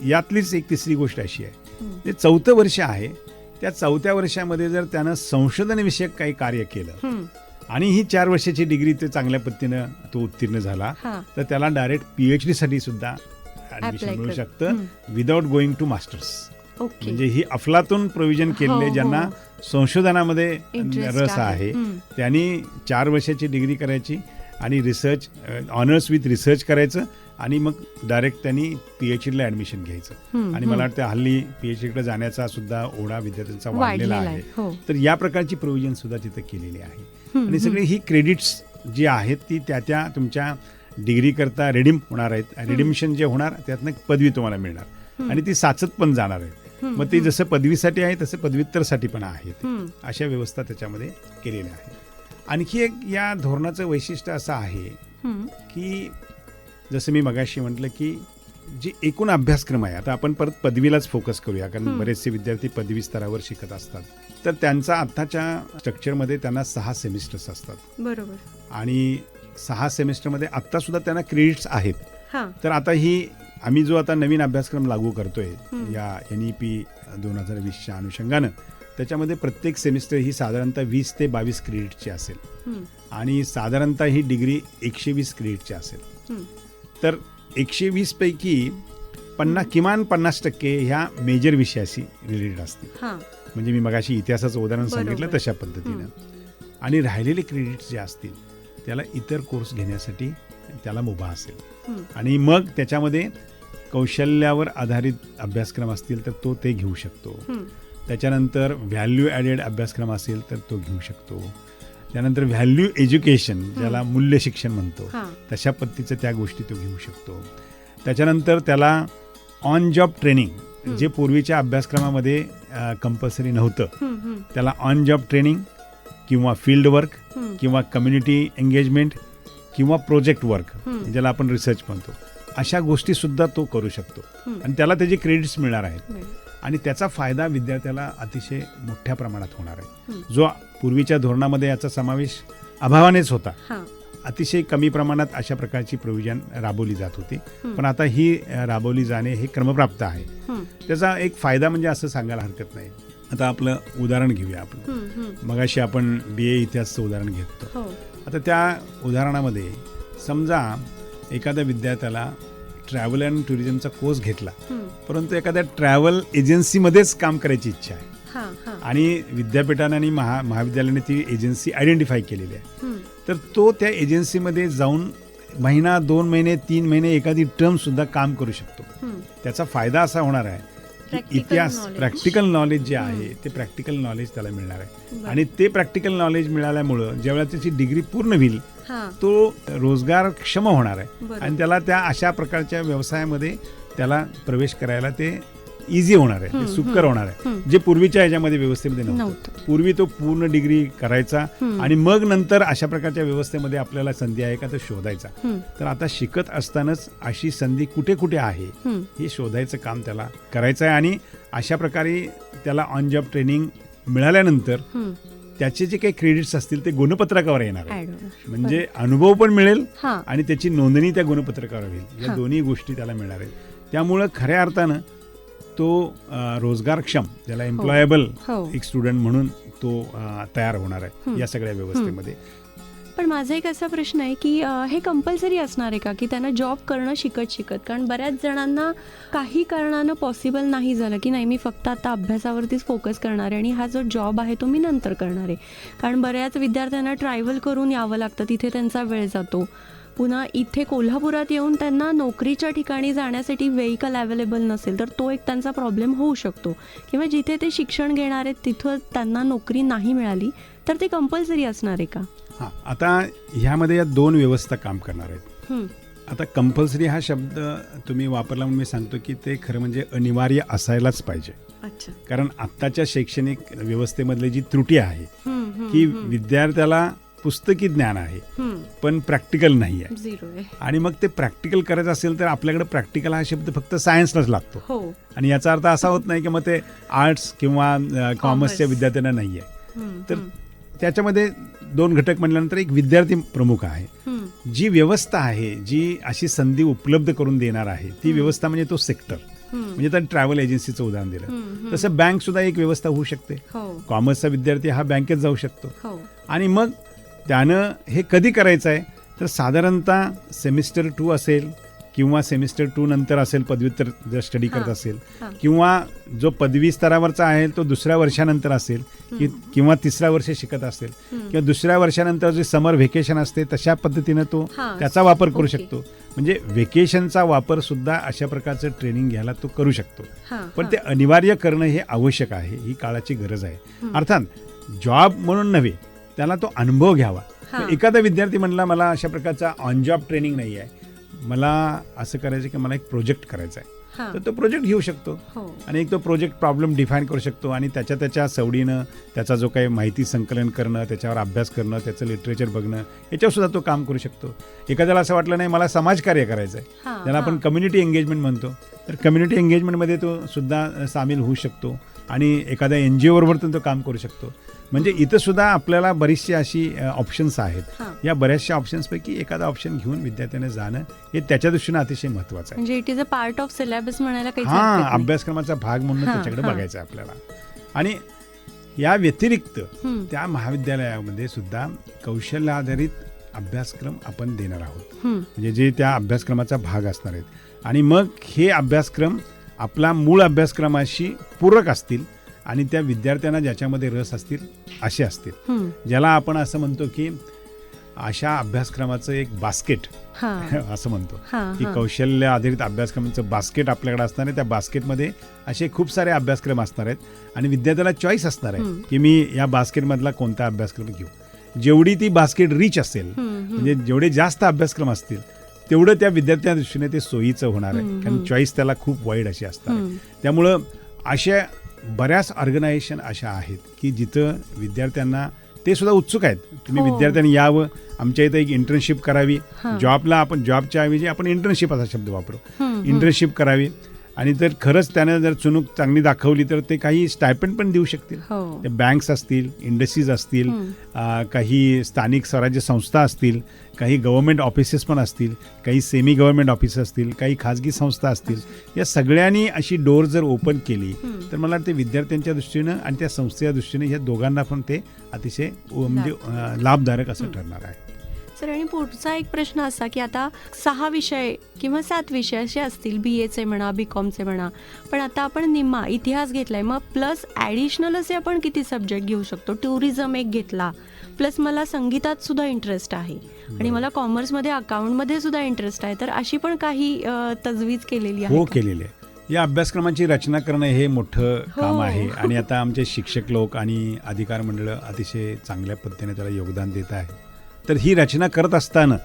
यातलीच एक तिसरी गोष्ट अशी आहे, हं. ते 4थं वर्ष आहे, त्या 4थ्या वर्षामध्ये जर त्यानं संशोधनविषयक काही कार्य केलं हं, आणि ही 4 वर्षाची डिग्री ते चांगल्या पद्धतीनं तो उत्तीर्ण झाला, हां. तर त्याला डायरेक्ट PhD साठी सुद्धा ऍडमिशन Apply मिळू कर. शकतं without going to masters. Okay. म्हणजे ही अफलातून प्रोव्हिजन केलेले हो, ज्यांना हो. संशोधनामध्ये Interest रस आहे, हं. त्यांनी 4 वर्षाची डिग्री करायची आणि रिसर्च ऑनर्स विथ रिसर्च करायचं आणि मग डायरेक्ट त्यांनी PhDला ऍडमिशन घ्यायचं. हं, आणि मला वाटतं हल्ली PhDकडे जाण्याचा सुद्धा ओढा विद्यार्थ्यांचा वाढलेला आहे. हो. तर या प्रकारची प्रोव्हिजन सुद्धा तिथं केलेली आहे. हं, आणि सगळी ही क्रेडिट्स जी आहेत ती त्या तुमच्या डिग्री करता रिडीम होणार आहेत. रिडिम्शन जे होणार त्यातनं पदवी तुम्हाला मिळणार आणि ती साचत पण जाणार आहे. मग ती जसं पदवीसाठी आहे तसं पदव्युत्तरसाठी पण आहे. हं, अशा व्यवस्था त्याच्यामध्ये केलेल्या आहेत. आणखी एक या धोरणाचं वैशिष्ट्य असं आहे हं. की जसं मी मगाशी म्हटलं की जी एकूण अभ्यासक्रम आहे, आता आपण परत पदवीलाच फोकस करूया कारण बरेचसे विद्यार्थी पदवी स्तरावर शिकत असतात, तर त्यांचा आत्ताच्या स्ट्रक्चरमध्ये त्यांना 6 सेमिस्टर्स असतात बरोबर. आणि 6 सेमिस्टरमध्ये आत्ता सुद्धा त्यांना क्रेडिट्स आहेत. हां. तर आता आम्ही जो आता नवीन अभ्यासक्रम लागू करतोय या NEP 2020च्या अनुषंगानं, त्याच्यामध्ये प्रत्येक सेमिस्टर ही साधारणतः 20 ते 22 क्रेडिटची असेल हं, आणि साधारणतः ही डिग्री 120 क्रेडिटची असेल. हं. तर 120 पैकी किमान 50% ह्या मेजर विषयाशी रिलेटेड असतील. हां. म्हणजे मी मगाशी इतिहासाचं उदाहरण बरोबर. सांगितलं तशा पद्धतीनं. आणि राहिलेले क्रेडिट्स जे असतील त्याला इतर कोर्स घेण्यासाठी त्याला मुभा असेल. हं. आणि मग त्याच्यामध्ये कौशल्यावर आधारित अभ्यासक्रम असतील तर ते घेऊ शकतो. हं. त्याच्यानंतर व्हॅल्यू ॲडेड अभ्यासक्रम असेल तर तो घेऊ शकतो. त्यानंतर व्हॅल्यू एज्युकेशन ज्याला मूल्य शिक्षण म्हणतो हां. तशा पद्धतीचं त्या गोष्टी तो घेऊ शकतो. त्याच्यानंतर त्याला ऑन जॉब ट्रेनिंग जे पूर्वीच्या अभ्यासक्रमामध्ये कंपल्सरी नव्हतं, हं, हं. त्याला ऑन जॉब ट्रेनिंग किंवा फील्ड वर्क हं. किंवा कम्युनिटी एंगेजमेंट किंवा प्रोजेक्ट वर्क ज्याला आपण रिसर्च म्हणतो, अशा गोष्टी सुद्धा तो करू शकतो आणि त्याला त्याचे क्रेडिट्स मिळणार आहेत. आणि त्याचा फायदा विद्यार्थ्याला अतिशय मोठ्या प्रमाणात होणार आहे. जो पूर्वीच्या धोरणामध्ये याचा समावेश अभावानेच होता. हां. अतिशय कमी प्रमाणात अशा प्रकारची प्रोव्हिजन राबवली जात होती, पण आता ही राबवली जाणे हे क्रमप्राप्त आहे. हं. त्याचा एक फायदा म्हणजे असं सांगायला हरकत नाही. आता आपलं उदाहरण घेऊया आपण. हं, हं. मगाशी आपण BA इतिहासचं उदाहरण घेतो. हो. आता त्या उदाहरणामध्ये समजा एखाद्या विद्यार्थ्याला ट्रॅव्हल अँड टुरिझमचा कोर्स घेतला, हं. परंतु एखाद्या ट्रॅव्हल एजन्सीमध्येच काम करायची इच्छा आहे हां, हां. आणि विद्यापीठाने आणि महाविद्यालयाने ती एजन्सी आयडेंटिफाय केलेली आहे, हं. तर तो त्या एजन्सीमध्ये जाऊन महिना, 2 महिने, 3 महिने एखादी टर्म सुद्धा काम करू शकतो. हं. त्याचा फायदा असा होणार आहे की Practical इतिहास knowledge. प्रॅक्टिकल नॉलेज जे आहे ते प्रॅक्टिकल नॉलेज त्याला मिळणार आहे. बरं. आणि ते प्रॅक्टिकल नॉलेज मिळाल्यामुळं ज्यावेळेला त्याची डिग्री पूर्ण होईल हां. तो रोजगारक्षम होणार आहे बरं. आणि त्याला त्या अशा प्रकारच्या व्यवसायामध्ये त्याला प्रवेश करायला ते इझी होणार आहे, ते सुकर होणार आहे, जे पूर्वीच्या ह्याच्यामध्ये व्यवस्थेमध्ये नव्हतं. पूर्वी तो पूर्ण डिग्री करायचा आणि मग नंतर अशा प्रकारच्या व्यवस्थेमध्ये आपल्याला संधी आहे का तो शोधायचा. तर आता शिकत असतानाच अशी संधी कुठे कुठे आहे हे शोधायचं काम त्याला करायचं आहे. आणि अशा प्रकारे त्याला ऑन जॉब ट्रेनिंग मिळाल्यानंतर त्याचे जे काही क्रेडिट्स असतील ते गुणपत्रकावर येणार आहे. म्हणजे अनुभव पण मिळेल हां. आणि त्याची नोंदणी त्या गुणपत्रकावर होईल. या दोन्ही गोष्टी त्याला मिळणार आहेत. त्यामुळं खऱ्या अर्थानं तो रोजगारक्षम, ज्याला एम्प्लॉयबल एक स्टुडंट म्हणून तो तयार होणार आहे या सगळ्या व्यवस्थेमध्ये. पण माझा एक असा प्रश्न आहे की हे कंपल्सरी असणार आहे का की त्यांना जॉब करणं शिकत, कारण बऱ्याच जणांना काही कारणानं पॉसिबल नाही झालं की नाही मी फक्त आता अभ्यासावरतीच फोकस करणार आहे आणि हा जो जॉब आहे तो मी नंतर करणार आहे. कारण बऱ्याच विद्यार्थ्यांना ट्रॅव्हल करून यावं लागतं, तिथे त्यांचा वेळ जातो. पुन्हा इथे कोल्हापुरात येऊन त्यांना नोकरीच्या ठिकाणी जाण्यासाठी व्हेइकल अवेलेबल नसेल तर तो एक त्यांचा प्रॉब्लेम होऊ शकतो. किंवा जिथे ते शिक्षण घेणार आहेत तिथं त्यांना नोकरी नाही मिळाली तर ते कंपल्सरी असणार आहे का? हां, आता ह्यामध्ये या 2 व्यवस्था काम करणार आहेत. आता कंपल्सरी हा शब्द तुम्ही वापरला म्हणून मी सांगतो की ते खरं म्हणजे अनिवार्य असायलाच पाहिजे. अच्छा. कारण आत्ताच्या शैक्षणिक व्यवस्थेमधली जी त्रुटी आहे की विद्यार्थ्याला पुस्तकी ज्ञान आहे हम्म. पण प्रॅक्टिकल नाही आहे. झिरो आहे. आणि मग ते प्रॅक्टिकल करायचं असेल तर आपल्याकडे प्रॅक्टिकल हा शब्द फक्त सायन्सलाच लागतो. हो. आणि याचा अर्थ असा होत नाही की मग ते आर्ट्स किंवा कॉमर्सच्या विद्यार्थ्यांना नाही आहे. हम्म, तर हम्म, त्याच्यामध्ये 2 घटक म्हटल्यानंतर एक विद्यार्थी प्रमुख आहे. हम्म, जी व्यवस्था आहे, जी अशी संधी उपलब्ध करून देणार आहे, ती व्यवस्था म्हणजे तो सेक्टर. हम्म, म्हणजे तर ट्रॅव्हल एजन्सीचं उदाहरण दिलं, हम्म, तसं बँक सुद्धा एक व्यवस्था होऊ शकते. हो. कॉमर्सचा विद्यार्थी हा बँकेत जाऊ शकतो. हो. आणि मग त्यानं हे कधी करायचं आहे तर साधारणतः सेमिस्टर 2 असेल किंवा सेमिस्टर 2 नंतर असेल, पदव्युत्तर जर स्टडी करत हां, असेल, हां. किंवा जो पदवी स्तरावरचा आहे तो 2ऱ्या वर्षानंतर असेल किंवा 3ऱ्या वर्षी शिकत असेल किंवा 2ऱ्या वर्षानंतर जे समर व्हेकेशन असते तशा पद्धतीनं तो हां, त्याचा वापर करू ओके. शकतो. म्हणजे व्हेकेशनचा वापर सुद्धा अशा प्रकारचं ट्रेनिंग घ्यायला तो करू शकतो. हां, पण हां. ते अनिवार्य करणं हे आवश्यक आहे, ही काळाची गरज आहे. अर्थात जॉब म्हणून नव्हे, त्याला तो अनुभव घ्यावा. हां. मग एखादा विद्यार्थी म्हणला मला अशा प्रकारचा ऑन जॉब ट्रेनिंग नाही आहे, मला असं करायचं की मला एक प्रोजेक्ट करायचा आहे, हां. तर तो प्रोजेक्ट घेऊ शकतो. हो. आणि एक तो प्रोजेक्ट प्रॉब्लेम डिफाईन करू शकतो आणि त्याच्या सवडीनं त्याचा जो काही माहिती संकलन करणं, त्याच्यावर अभ्यास करणं, त्याचं लिटरेचर बघणं, याच्यावर सुद्धा तो काम करू शकतो. एखाद्याला असं वाटलं नाही मला समाजकार्य करायचं आहे, हां, त्याला आपण हां. कम्युनिटी एंगेजमेंट म्हणतो, तर कम्युनिटी एंगेजमेंटमध्ये तो सुद्धा सामील होऊ शकतो आणि एखाद्या NGO बरोबर तो काम करू शकतो. म्हणजे इथं सुद्धा आपल्याला बरीचशी अशी ऑप्शन्स आहेत. हां. या बऱ्याचशा ऑप्शन्सपैकी एखादा ऑप्शन घेऊन विद्यार्थ्याने जाणं हे त्याच्या दृष्टीनं अतिशय महत्त्वाचं आहे. म्हणजे it is a part of syllabus म्हणायला काही हा, अभ्यासक्रमाचा भाग म्हणून हां, त्याच्याकडे हां. बघायचं आहे आपल्याला. आणि या व्यतिरिक्त हम्म. त्या महाविद्यालयामध्ये सुद्धा कौशल्य आधारित अभ्यासक्रम आपण देणार आहोत, म्हणजे जे त्या अभ्यासक्रमाचा भाग असणार आहेत. आणि मग हे अभ्यासक्रम आपला मूळ अभ्यासक्रमाशी पूरक असतील आणि त्या विद्यार्थ्यांना ज्याच्यामध्ये रस असतील असे असतील, ज्याला आपण असं म्हणतो की अशा अभ्यासक्रमाचं एक बास्केट असं म्हणतो की कौशल्य आधारित अभ्यासक्रमाचं बास्केट आपल्याकडे असणार आहे. त्या बास्केटमध्ये असे खूप सारे अभ्यासक्रम असणार आहेत आणि विद्यार्थ्याला चॉईस असणार आहे की मी या बास्केटमधला कोणता अभ्यासक्रम घेऊ. जेवढी ती बास्केट रिच असेल, म्हणजे जेवढे जास्त अभ्यासक्रम असतील तेवढं त्या विद्यार्थ्यांच्या दृष्टीने ते सोयीचं होणार आहे, कारण चॉईस त्याला खूप वाईड अशी असणार आहे. त्यामुळं अशा बऱ्याच ऑर्गनायझेशन अशा आहेत की जिथं विद्यार्थ्यांना ते सुद्धा उत्सुक आहेत, तुम्ही विद्यार्थ्यांनी यावं, आमच्या इथं एक इंटर्नशिप करावी. जॉबला आपण जॉबच्या ऐवजी आपण इंटर्नशिप असा शब्द वापरू, इंटर्नशिप करावी. आणि जर खरंच त्यानं जर चुणूक चांगली दाखवली तर ते काही स्टायपेंड पण देऊ शकतील. ते बँक्स असतील, इंडस्ट्रीज असतील, काही स्थानिक स्वराज्य संस्था असतील, काही गव्हर्नमेंट ऑफिसेस पण असतील, काही सेमी गव्हर्नमेंट ऑफिस असतील, काही खाजगी संस्था असतील. या सगळ्यांनी अशी डोर जर ओपन केली तर मला वाटते विद्यार्थ्यांच्या दृष्टीनं आणि त्या संस्थेच्या दृष्टीनं या दोघांना पण ते अतिशय म्हणजे लाभदायक असं ठरणार आहे. सर, आणि पुढचा एक प्रश्न असा की आता 6 विषय किंवा 7 विषय असे असतील, BAचे म्हणा, BComचे म्हणा, पण आता आपण निम्मा इतिहास घेतलाय, मग प्लस ॲडिशनल असे आपण किती सब्जेक्ट घेऊ शकतो? टुरिझम एक घेतला, प्लस मला संगीतात सुद्धा इंटरेस्ट आहे आणि मला कॉमर्समध्ये अकाउंटमध्ये सुद्धा इंटरेस्ट आहे, तर अशी पण काही तजवीज केलेली आहे? हो, केलेली आहे. या अभ्यासक्रमाची रचना करणं हे मोठं काम आहे आणि आता आमचे शिक्षक लोक आणि अधिकार मंडळ अतिशय चांगल्या पद्धतीने त्याला योगदान देत आहे. तर ही रचना करत असताना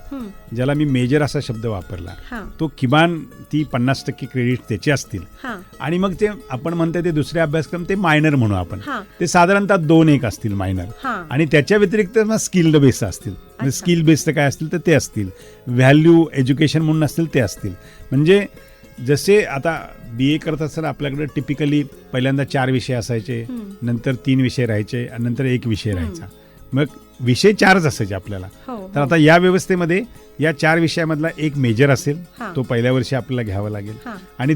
ज्याला मी मेजर असा शब्द वापरला, तो किमान ती 50% क्रेडिट त्याचे असतील. आणि मग ते आपण म्हणतो ते दुसरे अभ्यासक्रम ते मायनर म्हणू आपण, ते साधारणतः 2-1 असतील मायनर. आणि त्याच्या व्यतिरिक्त स्किल्ड बेस्ड असतील, म्हणजे स्किल बेस्ड काय असतील तर ते असतील, व्हॅल्यू एज्युकेशन म्हणून असतील ते असतील. म्हणजे जसे आता BA करत असताना आपल्याकडे टिपिकली पहिल्यांदा 4 विषय असायचे, नंतर 3 विषय राहायचे आणि नंतर 1 विषय राहायचा. मग विषय 4च असायचे आपल्याला. तर आता या व्यवस्थेमध्ये या 4 विषयामधला एक मेजर असेल, तो पहिल्या वर्षी आपल्याला घ्यावा लागेल. आणि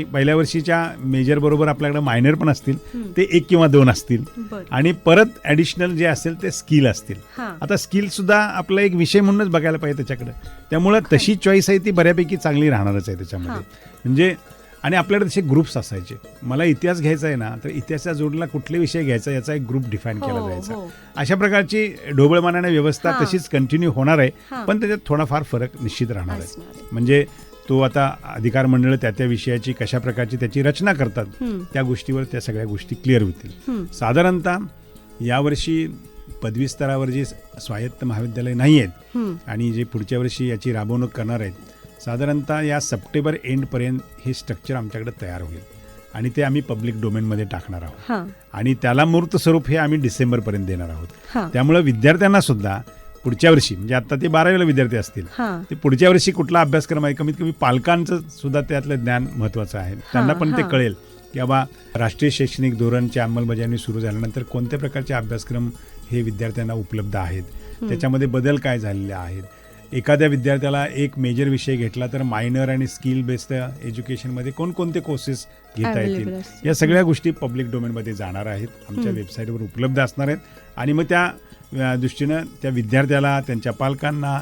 पहिल्या वर्षीच्या मेजर बरोबर आपल्याकडे मायनर पण असतील, ते 1 किंवा 2 असतील. आणि परत ॲडिशनल जे असेल ते स्किल असतील. आता स्किल सुद्धा आपला एक विषय म्हणूनच बघायला पाहिजे त्याच्याकडे. त्यामुळं तशी चॉईस आहे ती बऱ्यापैकी चांगली राहणारच आहे त्याच्यामध्ये. म्हणजे आणि आपल्याकडे तसे ग्रुप्स असायचे, मला इतिहास घ्यायचा आहे ना, तर इतिहासाच्या जोडीला कुठले विषय घ्यायचा याचा एक ग्रुप डिफाईन केला जायचा. अशा प्रकारची ढोबळमानाने व्यवस्था तशीच कंटिन्यू होणार आहे, पण त्याच्यात थोडाफार फरक निश्चित राहणार आहे. म्हणजे तो आता अधिकार मंडळ त्या विषयाची कशा प्रकारची त्याची रचना करतात त्या गोष्टीवर त्या सगळ्या गोष्टी क्लिअर होतील. साधारणतः यावर्षी पदवी स्तरावर जी स्वायत्त महाविद्यालय नाही आहेत आणि जे पुढच्या वर्षी याची राबवणूक करणार आहेत, साधारणतः या सप्टेंबर एंडपर्यंत हे स्ट्रक्चर आमच्याकडे तयार होईल. आणि ते आम्ही पब्लिक डोमेनमध्ये टाकणार आहोत हां आणि त्याला मूर्त स्वरूप हे आम्ही डिसेंबरपर्यंत देणार आहोत. हां त्यामुळे विद्यार्थ्यांना सुद्धा पुढच्या वर्षी म्हणजे आता ते 12वीला विद्यार्थी असतील हां ते पुढच्या वर्षी कुठला अभ्यासक्रम आहे कमीत कमी पालकांचं सुद्धा त्यातलं ज्ञान महत्त्वाचं आहे. त्यांना पण ते हां. कळेल की बाबा राष्ट्रीय शैक्षणिक धोरणची अंमलबजावणी सुरू झाल्यानंतर कोणत्या प्रकारचे अभ्यासक्रम हे विद्यार्थ्यांना उपलब्ध आहेत, त्याच्यामध्ये बदल काय झालेले आहेत. एखाद्या विद्यार्थ्याला एक मेजर विषय घेतला तर मायनर आणि स्किल बेस्ड एज्युकेशनमध्ये कोणकोणते कोर्सेस घेता Available येतील असतील. या सगळ्या गोष्टी पब्लिक डोमेनमध्ये जाणार आहेत, आमच्या वेबसाईटवर उपलब्ध असणार आहेत आणि मग त्या दृष्टीनं त्या विद्यार्थ्याला, त्यांच्या पालकांना,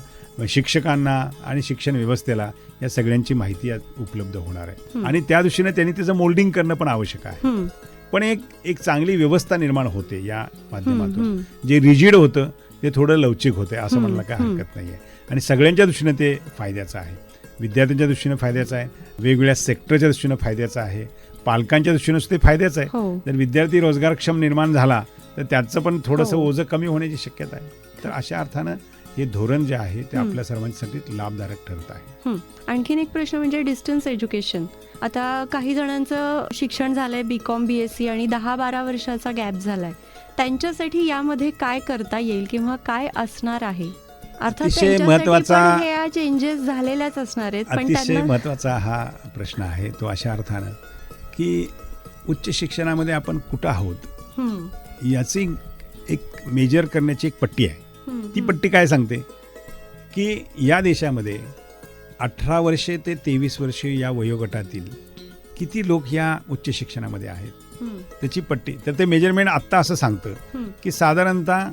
शिक्षकांना आणि शिक्षण व्यवस्थेला या सगळ्यांची माहिती यात उपलब्ध होणार आहे आणि त्या दृष्टीनं त्यांनी त्याचं मोल्डिंग करणं पण आवश्यक आहे. पण एक चांगली व्यवस्था निर्माण होते या माध्यमातून. जे रिजिड होतं ते थोडं लवचिक होतं असं म्हणायला काय हरकत नाही आहे आणि सगळ्यांच्या दृष्टीनं ते फायद्याचं आहे. विद्यार्थ्यांच्या दृष्टीनं फायद्याचं आहे, वेगवेगळ्या सेक्टरच्या दृष्टीनं फायद्याचं आहे, पालकांच्या दृष्टीनं ते फायद्याचं आहे. हो. जर विद्यार्थी रोजगारक्षम निर्माण झाला तर त्याचं पण थोडंसं हो. ओझं कमी होण्याची शक्यता आहे. तर अशा अर्थानं हे धोरण जे आहे ते आपल्या सर्वांसाठी लाभदायक ठरत आहे. आणखीन एक प्रश्न म्हणजे डिस्टन्स एज्युकेशन. आता काही जणांचं शिक्षण झालंय BCom BSc आणि 10-12 वर्षाचा गॅप झालाय, त्यांच्यासाठी यामध्ये काय करता येईल किंवा काय असणार आहे? अर्थात अतिशय त्यांच्यासाठी महत्त्वाचा- पण ह्या चेंजेस झालेल्याच असणार आहेत, पण अतिशय त्यांना महत्त्वाचा हा प्रश्न आहे तो अशा अर्थानं की उच्च शिक्षणामध्ये आपण कुठं आहोत याची एक मेजर करण्याची एक पट्टी आहे. ती पट्टी काय सांगते की या देशामध्ये 18 वर्षे ते 23 वर्षे या वयोगटातील किती लोक या उच्च शिक्षणामध्ये आहेत त्याची पट्टी. तर ते मेजरमेंट आत्ता असं सांगतं की साधारणतः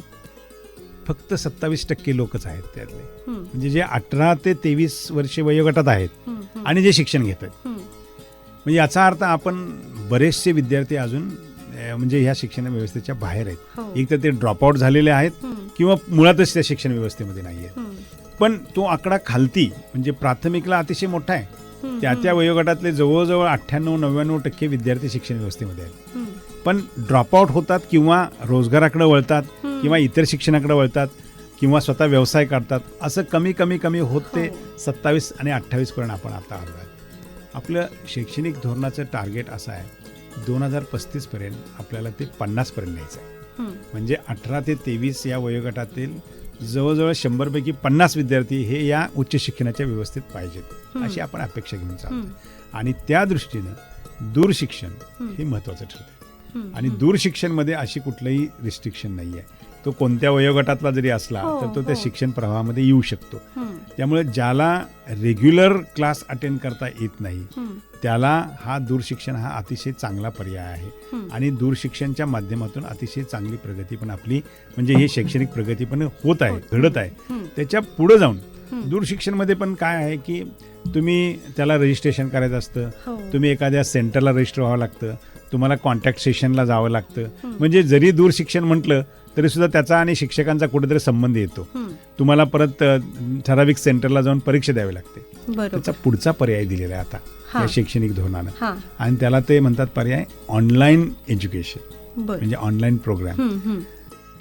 फक्त 27% लोकच आहेत त्यातले, म्हणजे जे 18 ते 23 वर्षे वयोगटात आहेत आणि जे शिक्षण घेत आहेत. म्हणजे याचा अर्थ आपण बरेचसे विद्यार्थी अजून म्हणजे ह्या शिक्षण व्यवस्थेच्या बाहेर आहेत. हो. एक तर ते ड्रॉपआउट झालेले आहेत किंवा मुळातच त्या शिक्षण व्यवस्थेमध्ये नाही आहेत. पण तो आकडा खालती म्हणजे प्राथमिकला अतिशय मोठा आहे. त्या वयोगटातले जवळजवळ 98-99% विद्यार्थी शिक्षण व्यवस्थेमध्ये आहेत. पण ड्रॉपआउट होतात किंवा रोजगाराकडे वळतात किंवा इतर शिक्षणाकडे वळतात किंवा स्वतः व्यवसाय करतात. असं कमी होत ते 27 आणि 28 पर्यंत आपण आता आलो आहे. आपलं शैक्षणिक धोरणाचं टार्गेट असं आहे 2035 पर्यंत आपल्याला ते 50 पर्यंत न्यायचं आहे. म्हणजे 18 ते 23 या वयोगटातील जवळजवळ 100 पैकी 50 विद्यार्थी हे या उच्च शिक्षणाच्या व्यवस्थेत पाहिजेत अशी आपण अपेक्षा घेऊन चालतो. आणि त्या दृष्टीनं दूरशिक्षण हे महत्त्वाचं ठरतं आणि दूरशिक्षणमध्ये अशी कुठलंही रिस्ट्रिक्शन नाही आहे. तो कोणत्या वयोगटातला जरी असला तर तो त्या शिक्षण प्रवाहामध्ये येऊ शकतो. त्यामुळे ज्याला रेग्युलर क्लास अटेंड करता येत नाही त्याला हा दूरशिक्षण हा अतिशय चांगला पर्याय आहे आणि दूरशिक्षणच्या माध्यमातून अतिशय चांगली प्रगती पण आपली म्हणजे ही शैक्षणिक प्रगती पण होत आहे, घडत आहे. त्याच्या पुढे जाऊन दूरशिक्षणमध्ये पण काय आहे की तुम्ही त्याला रजिस्ट्रेशन करायचं असतं, तुम्ही एखाद्या सेंटरला रजिस्टर व्हावं लागतं, तुम्हाला कॉन्टॅक्ट सेशनला जावं लागतं. म्हणजे जरी दूरशिक्षण म्हटलं तरी सुद्धा त्याचा आणि शिक्षकांचा कुठेतरी संबंध येतो. तुम्हाला परत ठराविक सेंटरला जाऊन परीक्षा द्यावी लागते. त्याचा पुढचा पर्याय दिलेला आहे आता या शैक्षणिक धोरणानं आणि त्याला ते म्हणतात पर्याय ऑनलाईन एज्युकेशन, म्हणजे ऑनलाईन प्रोग्राम.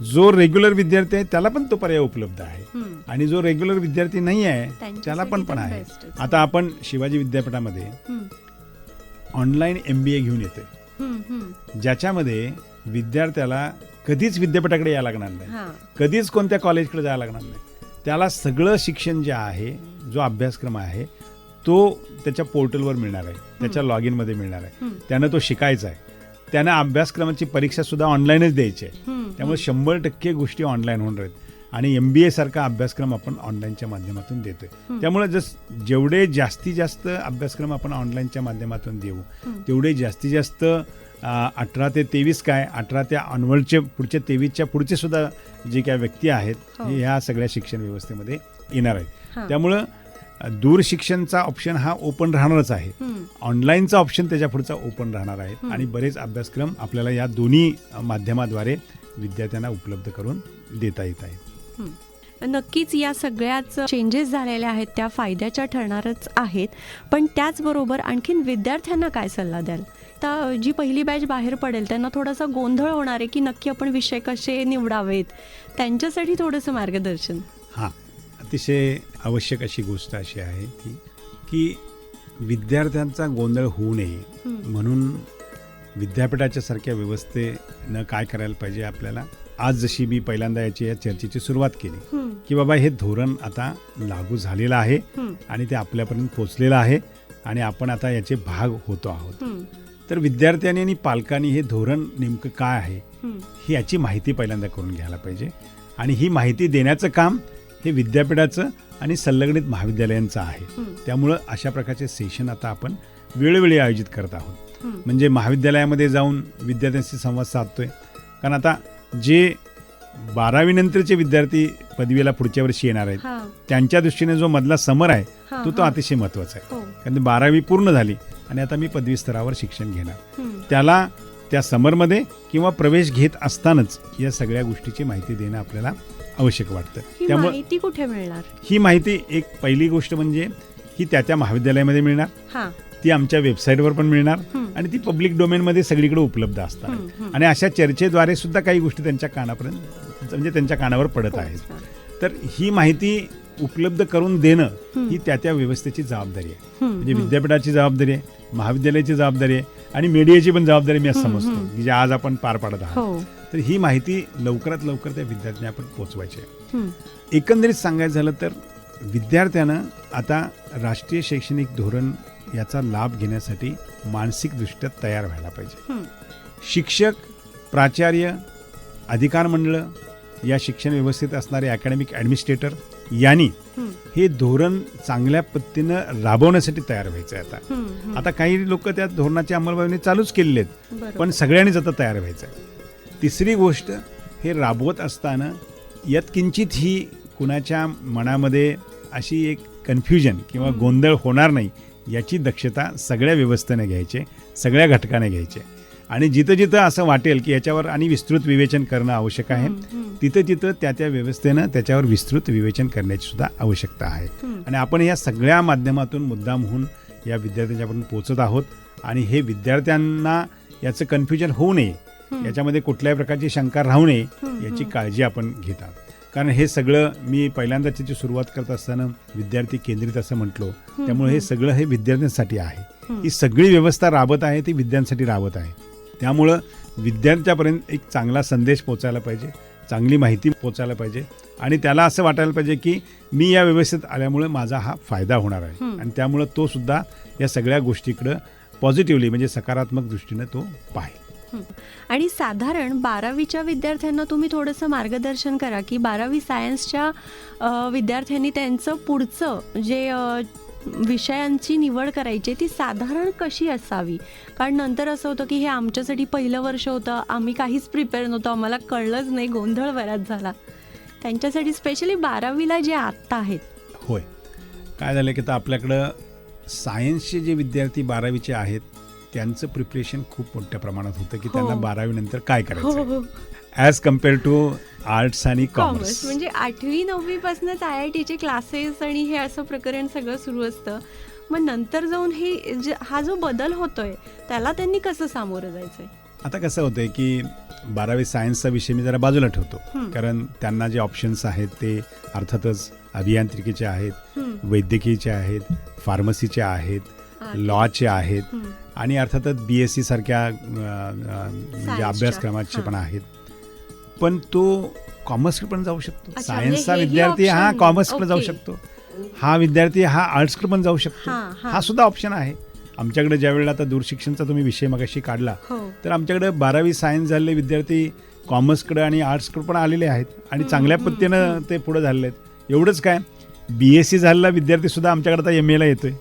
जो रेग्युलर विद्यार्थी आहे त्याला पण तो पर्याय उपलब्ध आहे आणि जो रेग्युलर विद्यार्थी नाही आहे त्याला पण आहे. आता आपण शिवाजी विद्यापीठामध्ये ऑनलाईन MBA घेऊन येतोय ज्याच्यामध्ये विद्यार्थ्याला कधीच विद्यापीठाकडे यायला लागणार नाही, कधीच कोणत्या कॉलेजकडे जायला लागणार नाही. त्याला सगळं शिक्षण जे आहे, जो अभ्यासक्रम आहे तो त्याच्या पोर्टलवर मिळणार आहे, त्याच्या लॉग इनमध्ये मिळणार आहे. त्यानं तो शिकायचा आहे. त्यानं अभ्यासक्रमाची परीक्षा सुद्धा ऑनलाईनच द्यायची आहे. त्यामुळे 100% गोष्टी ऑनलाईन होणार आहेत आणि MBA सारखा अभ्यासक्रम आपण ऑनलाईनच्या माध्यमातून देतोय. त्यामुळे जेवढे जास्तीत जास्त अभ्यासक्रम आपण ऑनलाईनच्या माध्यमातून देऊ तेवढे जास्तीत जास्त 18 ते 23 काय 18 ते ऑनवर्डचे पुढचे 23च्या पुढचे सुद्धा जे काय व्यक्ती आहेत हे ह्या सगळ्या शिक्षण व्यवस्थेमध्ये येणार आहेत. त्यामुळं दूरशिक्षणचा ऑप्शन हा ओपन राहणारच आहे, ऑनलाईनचा ऑप्शन त्याच्या पुढचा ओपन राहणार आहे आणि बरेच अभ्यासक्रम आपल्याला या दोन्ही माध्यमाद्वारे विद्यार्थ्यांना उपलब्ध करून देता येत आहेत. नक्कीच या सगळ्याच चेंजेस झालेल्या आहेत त्या फायद्याच्या ठरणारच आहेत. पण त्याचबरोबर आणखीन विद्यार्थ्यांना काय सल्ला द्याल? आता जी पहिली बॅच बाहेर पडेल त्यांना थोडासा गोंधळ होणार आहे की नक्की आपण विषय कसे निवडावेत, त्यांच्यासाठी थोडंसं मार्गदर्शन. हां, अतिशय आवश्यक अशी गोष्ट अशी आहे की विद्यार्थ्यांचा गोंधळ होऊ नये म्हणून विद्यापीठाच्या सारख्या व्यवस्थेनं काय करायला पाहिजे आपल्याला, आज जशी मी पहिल्यांदा या चर्चेची सुरुवात केली की बाबा हे धोरण आता लागू झालेलं आहे आणि ते आपल्यापर्यंत पोचलेलं आहे आणि आपण आता याचे भाग होतो आहोत. तर विद्यार्थ्यांनी आणि पालकांनी हे धोरण नेमकं काय आहे ही याची माहिती पहिल्यांदा करून घ्यायला पाहिजे आणि ही माहिती देण्याचं काम हे विद्यापीठाचं आणि संलग्नित महाविद्यालयांचं आहे. त्यामुळं अशा प्रकारचे सेशन आता आपण वेळोवेळी आयोजित करत आहोत. म्हणजे महाविद्यालयामध्ये जाऊन विद्यार्थ्यांशी संवाद साधतोय, कारण आता जे 12वी नंतरचे विद्यार्थी पदवीला पुढच्या वर्षी येणार आहेत त्यांच्या दृष्टीने जो मधला समर आहे तो अतिशय महत्वाचा आहे. कारण 12वी पूर्ण झाली आणि आता मी पदवी स्तरावर शिक्षण घेणार, त्याला त्या समरमध्ये किंवा प्रवेश घेत असतानाच या सगळ्या गोष्टीची माहिती देणं आपल्याला आवश्यक वाटतं. त्यामुळे माहिती कुठे मिळणार? ही माहिती एक पहिली गोष्ट म्हणजे ही त्या महाविद्यालयामध्ये मिळणार, ती आमच्या वेबसाईटवर पण मिळणार आणि ती पब्लिक डोमेनमध्ये सगळीकडे उपलब्ध असतात आणि अशा चर्चेद्वारे सुद्धा काही गोष्टी त्यांच्या कानापर्यंत म्हणजे त्यांच्या कानावर पडत आहेत. तर ही माहिती उपलब्ध करून देणं ही त्या व्यवस्थेची जबाबदारी आहे. म्हणजे विद्यापीठाची जबाबदारी आहे, महाविद्यालयाची जबाबदारी आहे आणि मीडियाची पण जबाबदारी मी असं समजतो की जे आज आपण पार पाडत आहोत. तर ही माहिती लवकरात लवकर त्या विद्यार्थ्यांना आपण पोहोचवायची आहे. एकंदरीत सांगायचं झालं तर विद्यार्थ्यानं आता राष्ट्रीय शैक्षणिक धोरण याचा लाभ घेण्यासाठी मानसिकदृष्ट्या तयार व्हायला पाहिजे. शिक्षक, प्राचार्य, अधिकार मंडळ, या शिक्षण व्यवस्थेत असणारे अकॅडमिक ॲडमिनिस्ट्रेटर यांनी हे धोरण चांगल्या पद्धतीनं राबवण्यासाठी तयार व्हायचं आहे. आता काही लोक त्या धोरणाची अंमलबजावणी चालूच केलेली आहेत, पण सगळ्यांनीच आता तयार व्हायचं आहे. तिसरी गोष्ट, हे राबवत असताना यात किंचित ही कुणाच्या मनामध्ये अशी एक कन्फ्युजन किंवा गोंधळ होणार नाही याची दक्षता सगळ्या व्यवस्थेने घ्यायचे, सगळ्या घटकाने घ्यायचे आणि जिथं जिथं असं वाटेल की याच्यावर आणि विस्तृत विवेचन करणं आवश्यक आहे तिथं तिथं त्या व्यवस्थेनं त्याच्यावर विस्तृत विवेचन करण्याची सुद्धा आवश्यकता आहे. आणि आपण या सगळ्या माध्यमातून मुद्दाम होऊन या विद्यार्थ्यांच्यापर्यंत पोहोचत आहोत आणि हे विद्यार्थ्यांना याचं कन्फ्युजन होऊ नये, याच्यामध्ये कुठल्याही प्रकारची शंका राहू नये याची काळजी आपण घेत आहोत. कारण हे सगळं मी पहिल्यांदा त्याची सुरुवात करत असताना विद्यार्थी केंद्रित असं म्हटलो, त्यामुळे हे सगळं हे विद्यार्थ्यांसाठी आहे. ही सगळी व्यवस्था राबत आहे ती विद्यार्थ्यांसाठी राबत आहे. त्यामुळं विद्यार्थ्यांपर्यंत एक चांगला संदेश पोचायला पाहिजे, चांगली माहिती पोचायला पाहिजे आणि त्याला असं वाटायला पाहिजे की मी या व्यवस्थेत आल्यामुळे माझा हा फायदा होणार आहे आणि त्यामुळं तो सुद्धा या सगळ्या गोष्टीकडं पॉझिटिव्हली म्हणजे सकारात्मक दृष्टीनं तो पाहिजे. आणि साधारण 12वीच्या विद्यार्थ्यांना तुम्ही थोडंसं मार्गदर्शन करा की 12वी सायन्सच्या विद्यार्थ्यांनी त्यांचं पुढचं जे विषयांची निवड करायची ती साधारण कशी असावी. कारण नंतर असं होतं की हे आमच्यासाठी पहिलं वर्ष होतं, आम्ही काहीच प्रिपेअर नव्हतो, आम्हाला कळलंच नाही, गोंधळ बराच झाला. त्यांच्यासाठी स्पेशली 12वीला जे आत्ता आहेत. होय, काय झालं की आता आपल्याकडं सायन्सचे जे विद्यार्थी 12वीचे आहेत त्यांचं प्रिपरेशन खूप मोठ्या प्रमाणात होतं की त्यांना 12वी नंतर काय करायचं ॲज कम्पेअर टू आर्ट्स आणि कॉमर्स. म्हणजे 8वी 9वी पासूनच IITचे क्लासेस आणि हे असं प्रकरण सगळं सुरू असतं. मग नंतर जाऊन हा जो बदल होतोय त्याला त्यांनी कसं सामोरं जायचंय. आता कसं होतंय की 12वी सायन्सचा विषय मी जरा बाजूला ठेवतो, कारण त्यांना जे ऑप्शन्स आहेत ते अर्थातच अभियांत्रिकीचे आहेत, वैद्यकीयचे आहेत, फार्मसीचे आहेत, लॉचे आहेत आणि अर्थातच BSc सारख्या म्हणजे अभ्यासक्रमाचे पण आहेत. पण तो कॉमर्सकडे पण जाऊ शकतो, सायन्सचा विद्यार्थी हा कॉमर्सकडे जाऊ शकतो, हा विद्यार्थी हा आर्ट्सकडे पण जाऊ शकतो, हा सुद्धा ऑप्शन आहे. आमच्याकडे ज्या वेळेला आता दूरशिक्षणचा तुम्ही विषय मगाशी काढला तर आमच्याकडे 12वी सायन्स झालेले विद्यार्थी कॉमर्सकडे आणि आर्ट्सकडे पण आलेले आहेत आणि चांगल्या पद्धतीनं ते पुढे झालेले आहेत. एवढंच काय, BSc झालेला विद्यार्थी सुद्धा आमच्याकडे आता MA ला येतोय,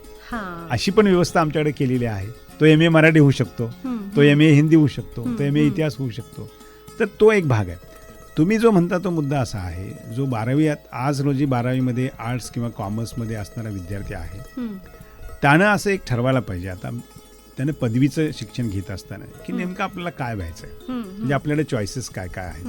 अशी पण व्यवस्था आमच्याकडे केलेली आहे. तो MA मराठी होऊ शकतो, तो MA हिंदी होऊ शकतो, तो MA इतिहास होऊ शकतो. तर तो एक भाग आहे. तुम्ही जो म्हणता तो मुद्दा असा आहे, जो 12वी आज रोजी 12वीमध्ये आर्ट्स किंवा कॉमर्समध्ये असणारा विद्यार्थी आहे त्यानं असं एक ठरवायला पाहिजे आता त्यानं पदवीचं शिक्षण घेत असताना की नेमकं आपल्याला काय व्हायचं आहे, म्हणजे आपल्याला चॉईसेस काय काय आहेत.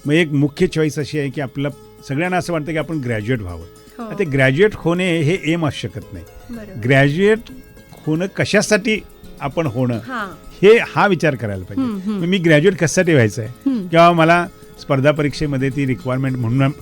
मग एक मुख्य चॉईस अशी आहे की आपल्याला सगळ्यांना असं वाटतं की आपण ग्रॅज्युएट व्हावं. ते ग्रॅज्युएट होणे हे एम असू शकत नाही. ग्रॅज्युएट होणं कशासाठी आपण होणं हे हा विचार करायला पाहिजे. मी ग्रॅज्युएट कशासाठी व्हायचं आहे किंवा मला स्पर्धा परीक्षेमध्ये ती रिक्वायरमेंट म्हणून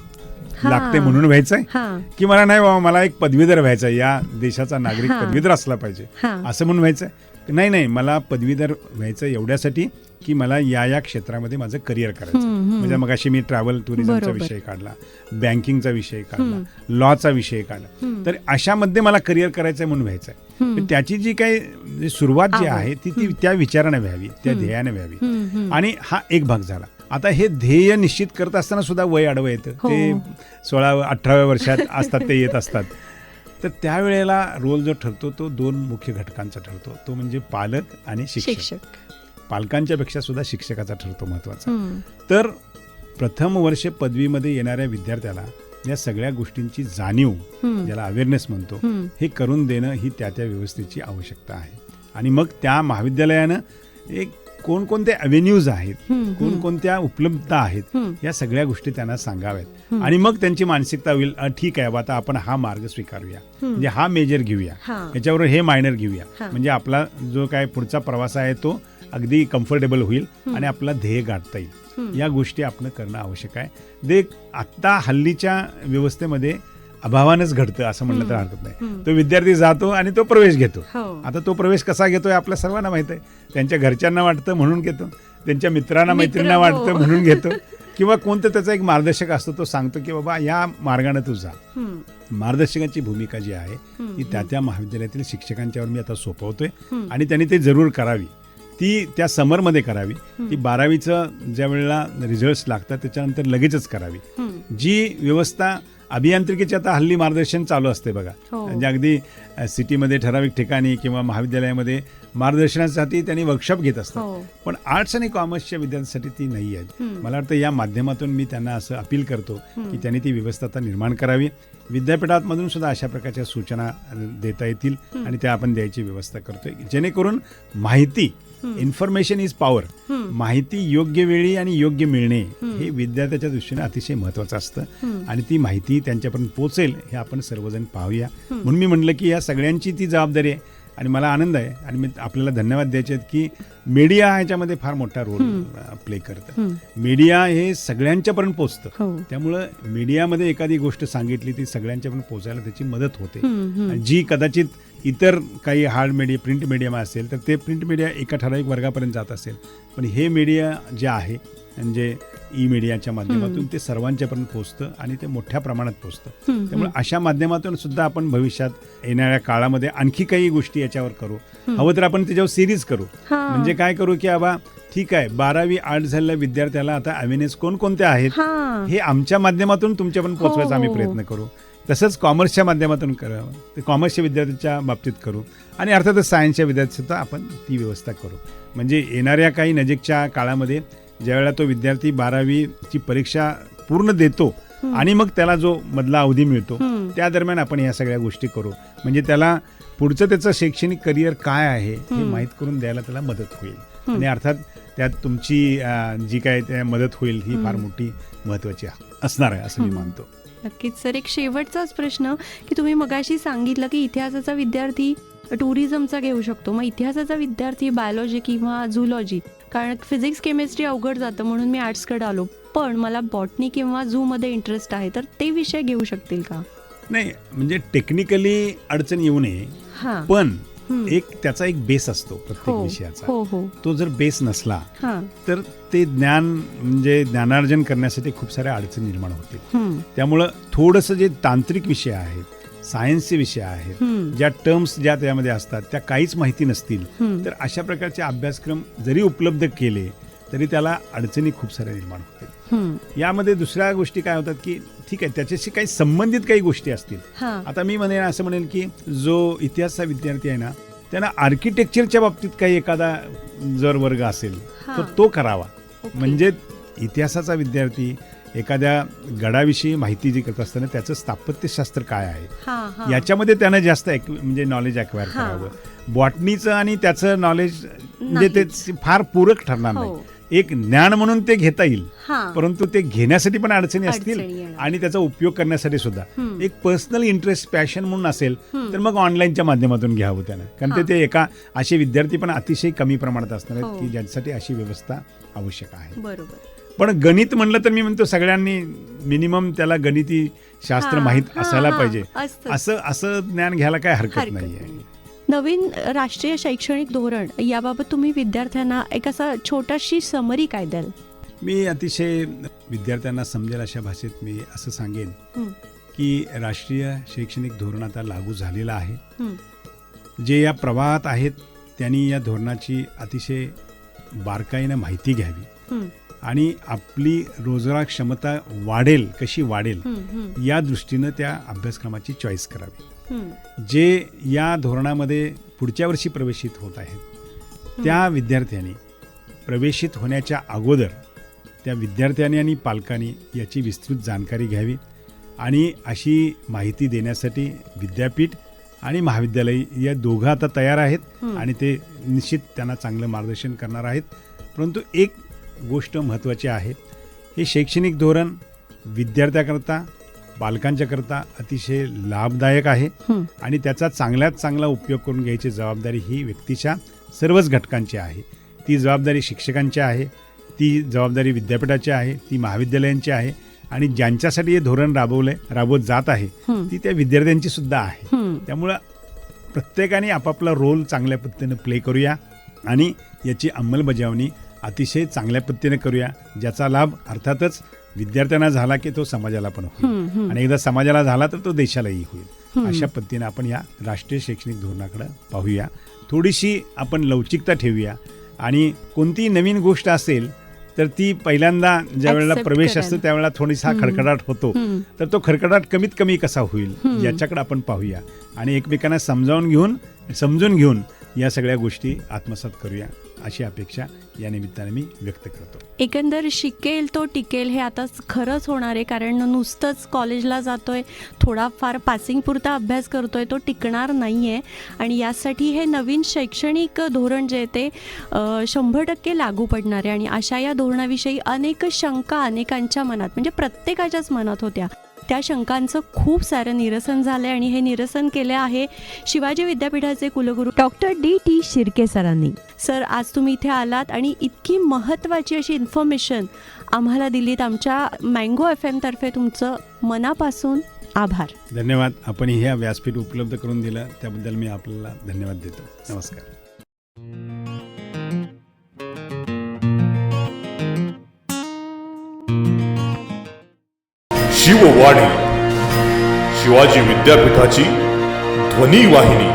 लागते म्हणून व्हायचंय, हा की मला नाही बाबा मला एक पदवीधर व्हायचंय, या देशाचा नागरिक हा. पदवीधर असला पाहिजे हा. असं म्हणून व्हायचंय. नाही, मला पदवीधर व्हायचं एवढ्यासाठी की मला या क्षेत्रामध्ये माझं करिअर करायचं. म्हणजे मगाशी मी ट्रॅव्हल टुरिझमचा बरोबर. विषय काढला, बँकिंगचा विषय काढला, लॉचा विषय काढला, तर अशामध्ये मला करिअर करायचंय म्हणून व्हायचंय. तर त्याची जी काही सुरुवात जी आहे ती त्या विचाराने व्हावी, त्या ध्येयाने व्हावी. आणि हा एक भाग झाला. आता हे ध्येय निश्चित करत असताना सुद्धा वय आडवं येतं. ते 16-18व्या वर्षात असतात, ते येत असतात. तर त्यावेळेला रोल जो ठरतो तो 2 मुख्य घटकांचा ठरतो. तो म्हणजे पालक आणि शिक्षक. पालकांच्या पेक्षा सुद्धा शिक्षकाचा ठरतो महत्वाचा. तर प्रथम वर्ष पदवीमध्ये येणाऱ्या विद्यार्थ्याला या सगळ्या गोष्टींची जाणीव, ज्याला अवेअरनेस म्हणतो, हे करून देणं ही त्या व्यवस्थेची आवश्यकता आहे. आणि मग त्या महाविद्यालयानं एक कोणकोणते अव्हेन्यूज आहेत, कोणकोणत्या उपलब्धता आहेत, या सगळ्या गोष्टी त्यांना सांगाव्यात. आणि मग त्यांची मानसिकता होईल, ठीक आहे आता आपण हा मार्ग स्वीकारूया, म्हणजे हा मेजर घेऊया, याच्यावर हे मायनर घेऊया, म्हणजे आपला जो काय पुढचा प्रवास आहे तो अगदी कम्फर्टेबल होईल आणि आपला ध्येय गाठता येईल. या गोष्टी आपण करणं आवश्यक आहे. आत्ता हल्लीच्या व्यवस्थेमध्ये अभावानंच घडतं असं म्हणलं तर हरकत नाही. तो विद्यार्थी जातो आणि तो प्रवेश घेतो. आता तो प्रवेश कसा घेतोय आपल्या सर्वांना माहित आहे. त्यांच्या घरच्यांना वाटतं म्हणून घेतो, त्यांच्या मित्रांना मैत्रिणींना वाटतं म्हणून घेतो, किंवा कोणतं त्याचा एक मार्गदर्शक असतो, तो सांगतो की बाबा या मार्गाने तू जा. मार्गदर्शकाची भूमिका जी आहे ती त्या महाविद्यालयातील शिक्षकांच्यावर मी आता सोपवतोय आणि त्यांनी ते जरूर करावी. ती त्या समरमध्ये करावी. ती 12वीचं ज्या वेळेला रिझल्ट्स लागतात त्याच्यानंतर लगेचच करावी. जी व्यवस्था अभियांत्रिकीचे आता हल्ली मार्गदर्शन चालू असते बघा, म्हणजे अगदी सिटीमध्ये ठराविक ठिकाणी किंवा महाविद्यालयामध्ये मार्गदर्शनासाठी त्यांनी वर्कशॉप घेत असतात. पण आर्ट्स आणि कॉमर्सच्या विद्यार्थ्यांसाठी ती नाही आहे. मला वाटतं या माध्यमातून मी त्यांना असं अपील करतो की त्यांनी ती व्यवस्था आता निर्माण करावी. विद्यापीठामधून सुद्धा अशा प्रकारच्या सूचना देता येतील आणि त्या आपण द्यायची व्यवस्था करतोय, जेणेकरून माहिती, इन्फॉर्मेशन इज पॉवर, माहिती योग्य वेळी आणि योग्य मिळणे हे विद्यार्थ्याच्या दृष्टीने अतिशय महत्वाचं असतं. आणि ती माहिती त्यांच्यापर्यंत पोहोचेल हे आपण सर्वजण पाहूया. म्हणून मी म्हटलं की या सगळ्यांची ती जबाबदारी आहे. आणि मला आनंद आहे आणि मी आपल्याला धन्यवाद द्यायचे आहेत की मीडिया ह्याच्यामध्ये फार मोठा रोल प्ले करतं. मीडिया हे सगळ्यांच्यापर्यंत पोहोचतं. त्यामुळं मीडियामध्ये एखादी गोष्ट सांगितली ती सगळ्यांच्यापर्यंत पोहोचायला त्याची मदत होते. जी कदाचित इतर काही हार्ड मीडिया, प्रिंट मीडियम असेल तर ते प्रिंट मीडिया एका ठराविक वर्गापर्यंत जात असेल, पण हे मीडिया जे आहे म्हणजे ई मीडियाच्या माध्यमातून ते सर्वांच्यापर्यंत पोहोचतं आणि ते मोठ्या प्रमाणात पोहोचतं. त्यामुळे अशा माध्यमातून सुद्धा आपण भविष्यात येणाऱ्या काळामध्ये आणखी काही गोष्टी याच्यावर करू. हवं तर आपण त्याच्यावर सिरीज करू. म्हणजे काय करू की बाबा ठीक आहे 12वी आर्ट झालेल्या विद्यार्थ्याला आता अवेअरनेस कोणकोणत्या आहेत हे आमच्या माध्यमातून तुमच्यापर्यंत पोहोचवायचा आम्ही प्रयत्न करू. तसंच कॉमर्सच्या माध्यमातून करावं, ते कॉमर्सच्या विद्यार्थ्यांच्या बाबतीत करू आणि अर्थातच सायन्सच्या विद्यार्थ्यांचा आपण ती व्यवस्था करू. म्हणजे येणाऱ्या काही नजीकच्या काळामध्ये ज्यावेळेला तो विद्यार्थी 12वीची परीक्षा पूर्ण देतो आणि मग त्याला जो मधला अवधी मिळतो त्या दरम्यान आपण या सगळ्या गोष्टी करू. म्हणजे त्याला पुढचं त्याचं शैक्षणिक करिअर काय आहे हे माहीत करून द्यायला त्याला मदत होईल. आणि अर्थात त्यात तुमची जी काय त्या मदत होईल ही फार मोठी महत्त्वाची असणार आहे असं मी मानतो. नक्कीच सर, एक शेवटचाच प्रश्न की तुम्ही मगाशी सांगितलं की इतिहासाचा विद्यार्थी टुरिझमचा घेऊ शकतो, मग इतिहासाचा विद्यार्थी बायोलॉजी किंवा झूलॉजी, कारण फिजिक्स केमिस्ट्री अवघड जातं म्हणून मी आर्ट्सकडे आलो, पण मला बॉटनी किंवा झूमध्ये इंटरेस्ट आहे, तर ते विषय घेऊ शकतील का? नाही, म्हणजे टेक्निकली अडचण येऊ नये, पण त्याचा एक बेस असतो प्रत्येक विषयाचा. तो जर बेस नसला तर ते ज्ञान म्हणजे ज्ञानार्जन करण्यासाठी खूप साऱ्या अडचणी निर्माण होतील. त्यामुळं थोडंसं जे तांत्रिक विषय आहेत, सायन्सचे विषय आहेत, ज्या टर्म्स ज्या त्यामध्ये असतात त्या काहीच माहिती नसतील तर अशा प्रकारचे अभ्यासक्रम जरी उपलब्ध केले तरी त्याला अडचणी खूप साऱ्या निर्माण होतील. यामध्ये दुसऱ्या गोष्टी काय होतात की ठीक आहे त्याच्याशी काही संबंधित काही गोष्टी असतील. आता मी असं म्हणेन की जो इतिहासचा विद्यार्थी आहे ना त्यांना आर्किटेक्चरच्या बाबतीत काही एखादा जर वर्ग असेल तर तो करावा. म्हणजे इतिहासाचा विद्यार्थी एखाद्या गडाविषयी माहिती जी करत असताना त्याचं स्थापत्यशास्त्र काय आहे याच्यामध्ये त्यानं जास्त म्हणजे नॉलेज अक्वायर करावं. बॉटनीचं आणि त्याचं नॉलेज म्हणजे ते फार पूरक ठरणार नाही. एक ज्ञान म्हणून ते घेता येईल, परंतु ते घेण्यासाठी पण अडचणी असतील आणि त्याचा उपयोग करण्यासाठी सुद्धा. एक पर्सनल इंटरेस्ट, पॅशन म्हणून असेल तर मग ऑनलाईनच्या माध्यमातून घ्यावं त्यानं, कारण ते एका असे विद्यार्थी पण अतिशय कमी प्रमाणात असणार आहेत की ज्यांच्यासाठी अशी व्यवस्था आवश्यक आहे. बरोबर. पण गणित म्हणलं तर मी म्हणतो सगळ्यांनी मिनिमम त्याला गणिती शास्त्र हां, माहीत हां, असायला हां, पाहिजे. असतं. असं ज्ञान घ्यायला काय हरकत नाही आहे. नवीन राष्ट्रीय शैक्षणिक धोरण याबाबत तुम्ही विद्यार्थ्यांना एक असा छोटाशी समरी काय द्याल? मी अतिशय विद्यार्थ्यांना समजेल अशा भाषेत मी असं सांगेन हं, की राष्ट्रीय शैक्षणिक धोरण आता लागू झालेलं आहे. हं, जे या प्रवाहात आहेत त्यांनी या धोरणाची अतिशय बारकाईनं माहिती घ्यावी हं, आणि आपली रोजगार क्षमता वाढेल कशी वाढेल हं, हं, या दृष्टीनं त्या अभ्यासक्रमाची चॉईस करावी. हं, जे या धोरणामध्ये पुढच्या वर्षी प्रवेशित होत आहेत त्या विद्यार्थ्यांनी प्रवेशित होण्याच्या अगोदर त्या विद्यार्थ्यांनी आणि पालकांनी याची विस्तृत जाणकारी घ्यावी आणि अशी माहिती देण्यासाठी विद्यापीठ आणि महाविद्यालय या दोघं आता तयार आहेत आणि ते निश्चित त्यांना चांगलं मार्गदर्शन करणार आहेत. परंतु एक गोष्ट महत्त्वाची आहे, हे शैक्षणिक धोरण विद्यार्थ्याकरता पालकांच्याकरता अतिशय लाभदायक आहे हं, आणि त्याचा चांगल्यात चांगला उपयोग करून घ्यायची जबाबदारी ही व्यक्तीच्या सर्वच घटकांची आहे. ती जबाबदारी शिक्षकांची आहे, ती जबाबदारी विद्यापीठाची आहे, ती महाविद्यालयांची आहे आणि ज्यांच्यासाठी हे धोरण राबवत जात आहे हं, ती त्या विद्यार्थ्यांची सुद्धा आहे. हं. त्यामुळं प्रत्येकाने आपापला रोल चांगल्या पद्धतीने प्ले करूया आणि याची अंमलबजावणी अतिशय चांगल्या पद्धतीने करूया, ज्याचा लाभ अर्थातच विद्यार्थ्यांना झाला की तो समाजाला पण होईल आणि एकदा समाजाला झाला तर तो देशालाही होईल. अशा पद्धतीने आपण या राष्ट्रीय शैक्षणिक धोरणाकडे पाहूया. थोडीशी आपण लवचिकता ठेवूया आणि कोणती नवीन गोष्ट असेल तर ती पहिल्यांदा ज्या वेळेला Accept प्रवेश करायला. असतो त्यावेळेला थोडीसा खडखडाट होतो. तर तो खडखडाट कमीत कमी कसा होईल याच्याकडे आपण पाहूया आणि एकमेकांना समजून घेऊन या सगळ्या गोष्टी आत्मसात करूया अशी अपेक्षा या निमित्ताने मी व्यक्त करतो. एकंदर शिकेल तो टिकेल हे आता खरंच होणार आहे, कारण नुसतंच कॉलेजला जातोय, थोडाफार पासिंग पुरता अभ्यास करतोय, तो टिकणार नाही आहे. आणि यासाठी हे नवीन शैक्षणिक धोरण जे आहे ते 100% लागू पडणार आहे. आणि अशा या धोरणाविषयी अनेक शंका अनेकांच्या मनात, म्हणजे प्रत्येकाच्याच मनात होत्या. त्या शंकांचं खूप सारं निरसन झालं आहे आणि हे निरसन केले आहे शिवाजी विद्यापीठाचे कुलगुरू डॉक्टर DT शिर्के सरांनी. सर, आज तुम्ही इथे आलात आणि इतकी महत्त्वाची अशी इन्फॉर्मेशन आम्हाला दिलीत. आमच्या मँगो FM तर्फे तुमचं मनापासून आभार. धन्यवाद. आपण हे व्यासपीठ उपलब्ध करून दिलं त्याबद्दल मी आपल्याला धन्यवाद देतो. नमस्कार. शिववाणी शिवाजी विद्यापीठाची ध्वनी वाहिनी.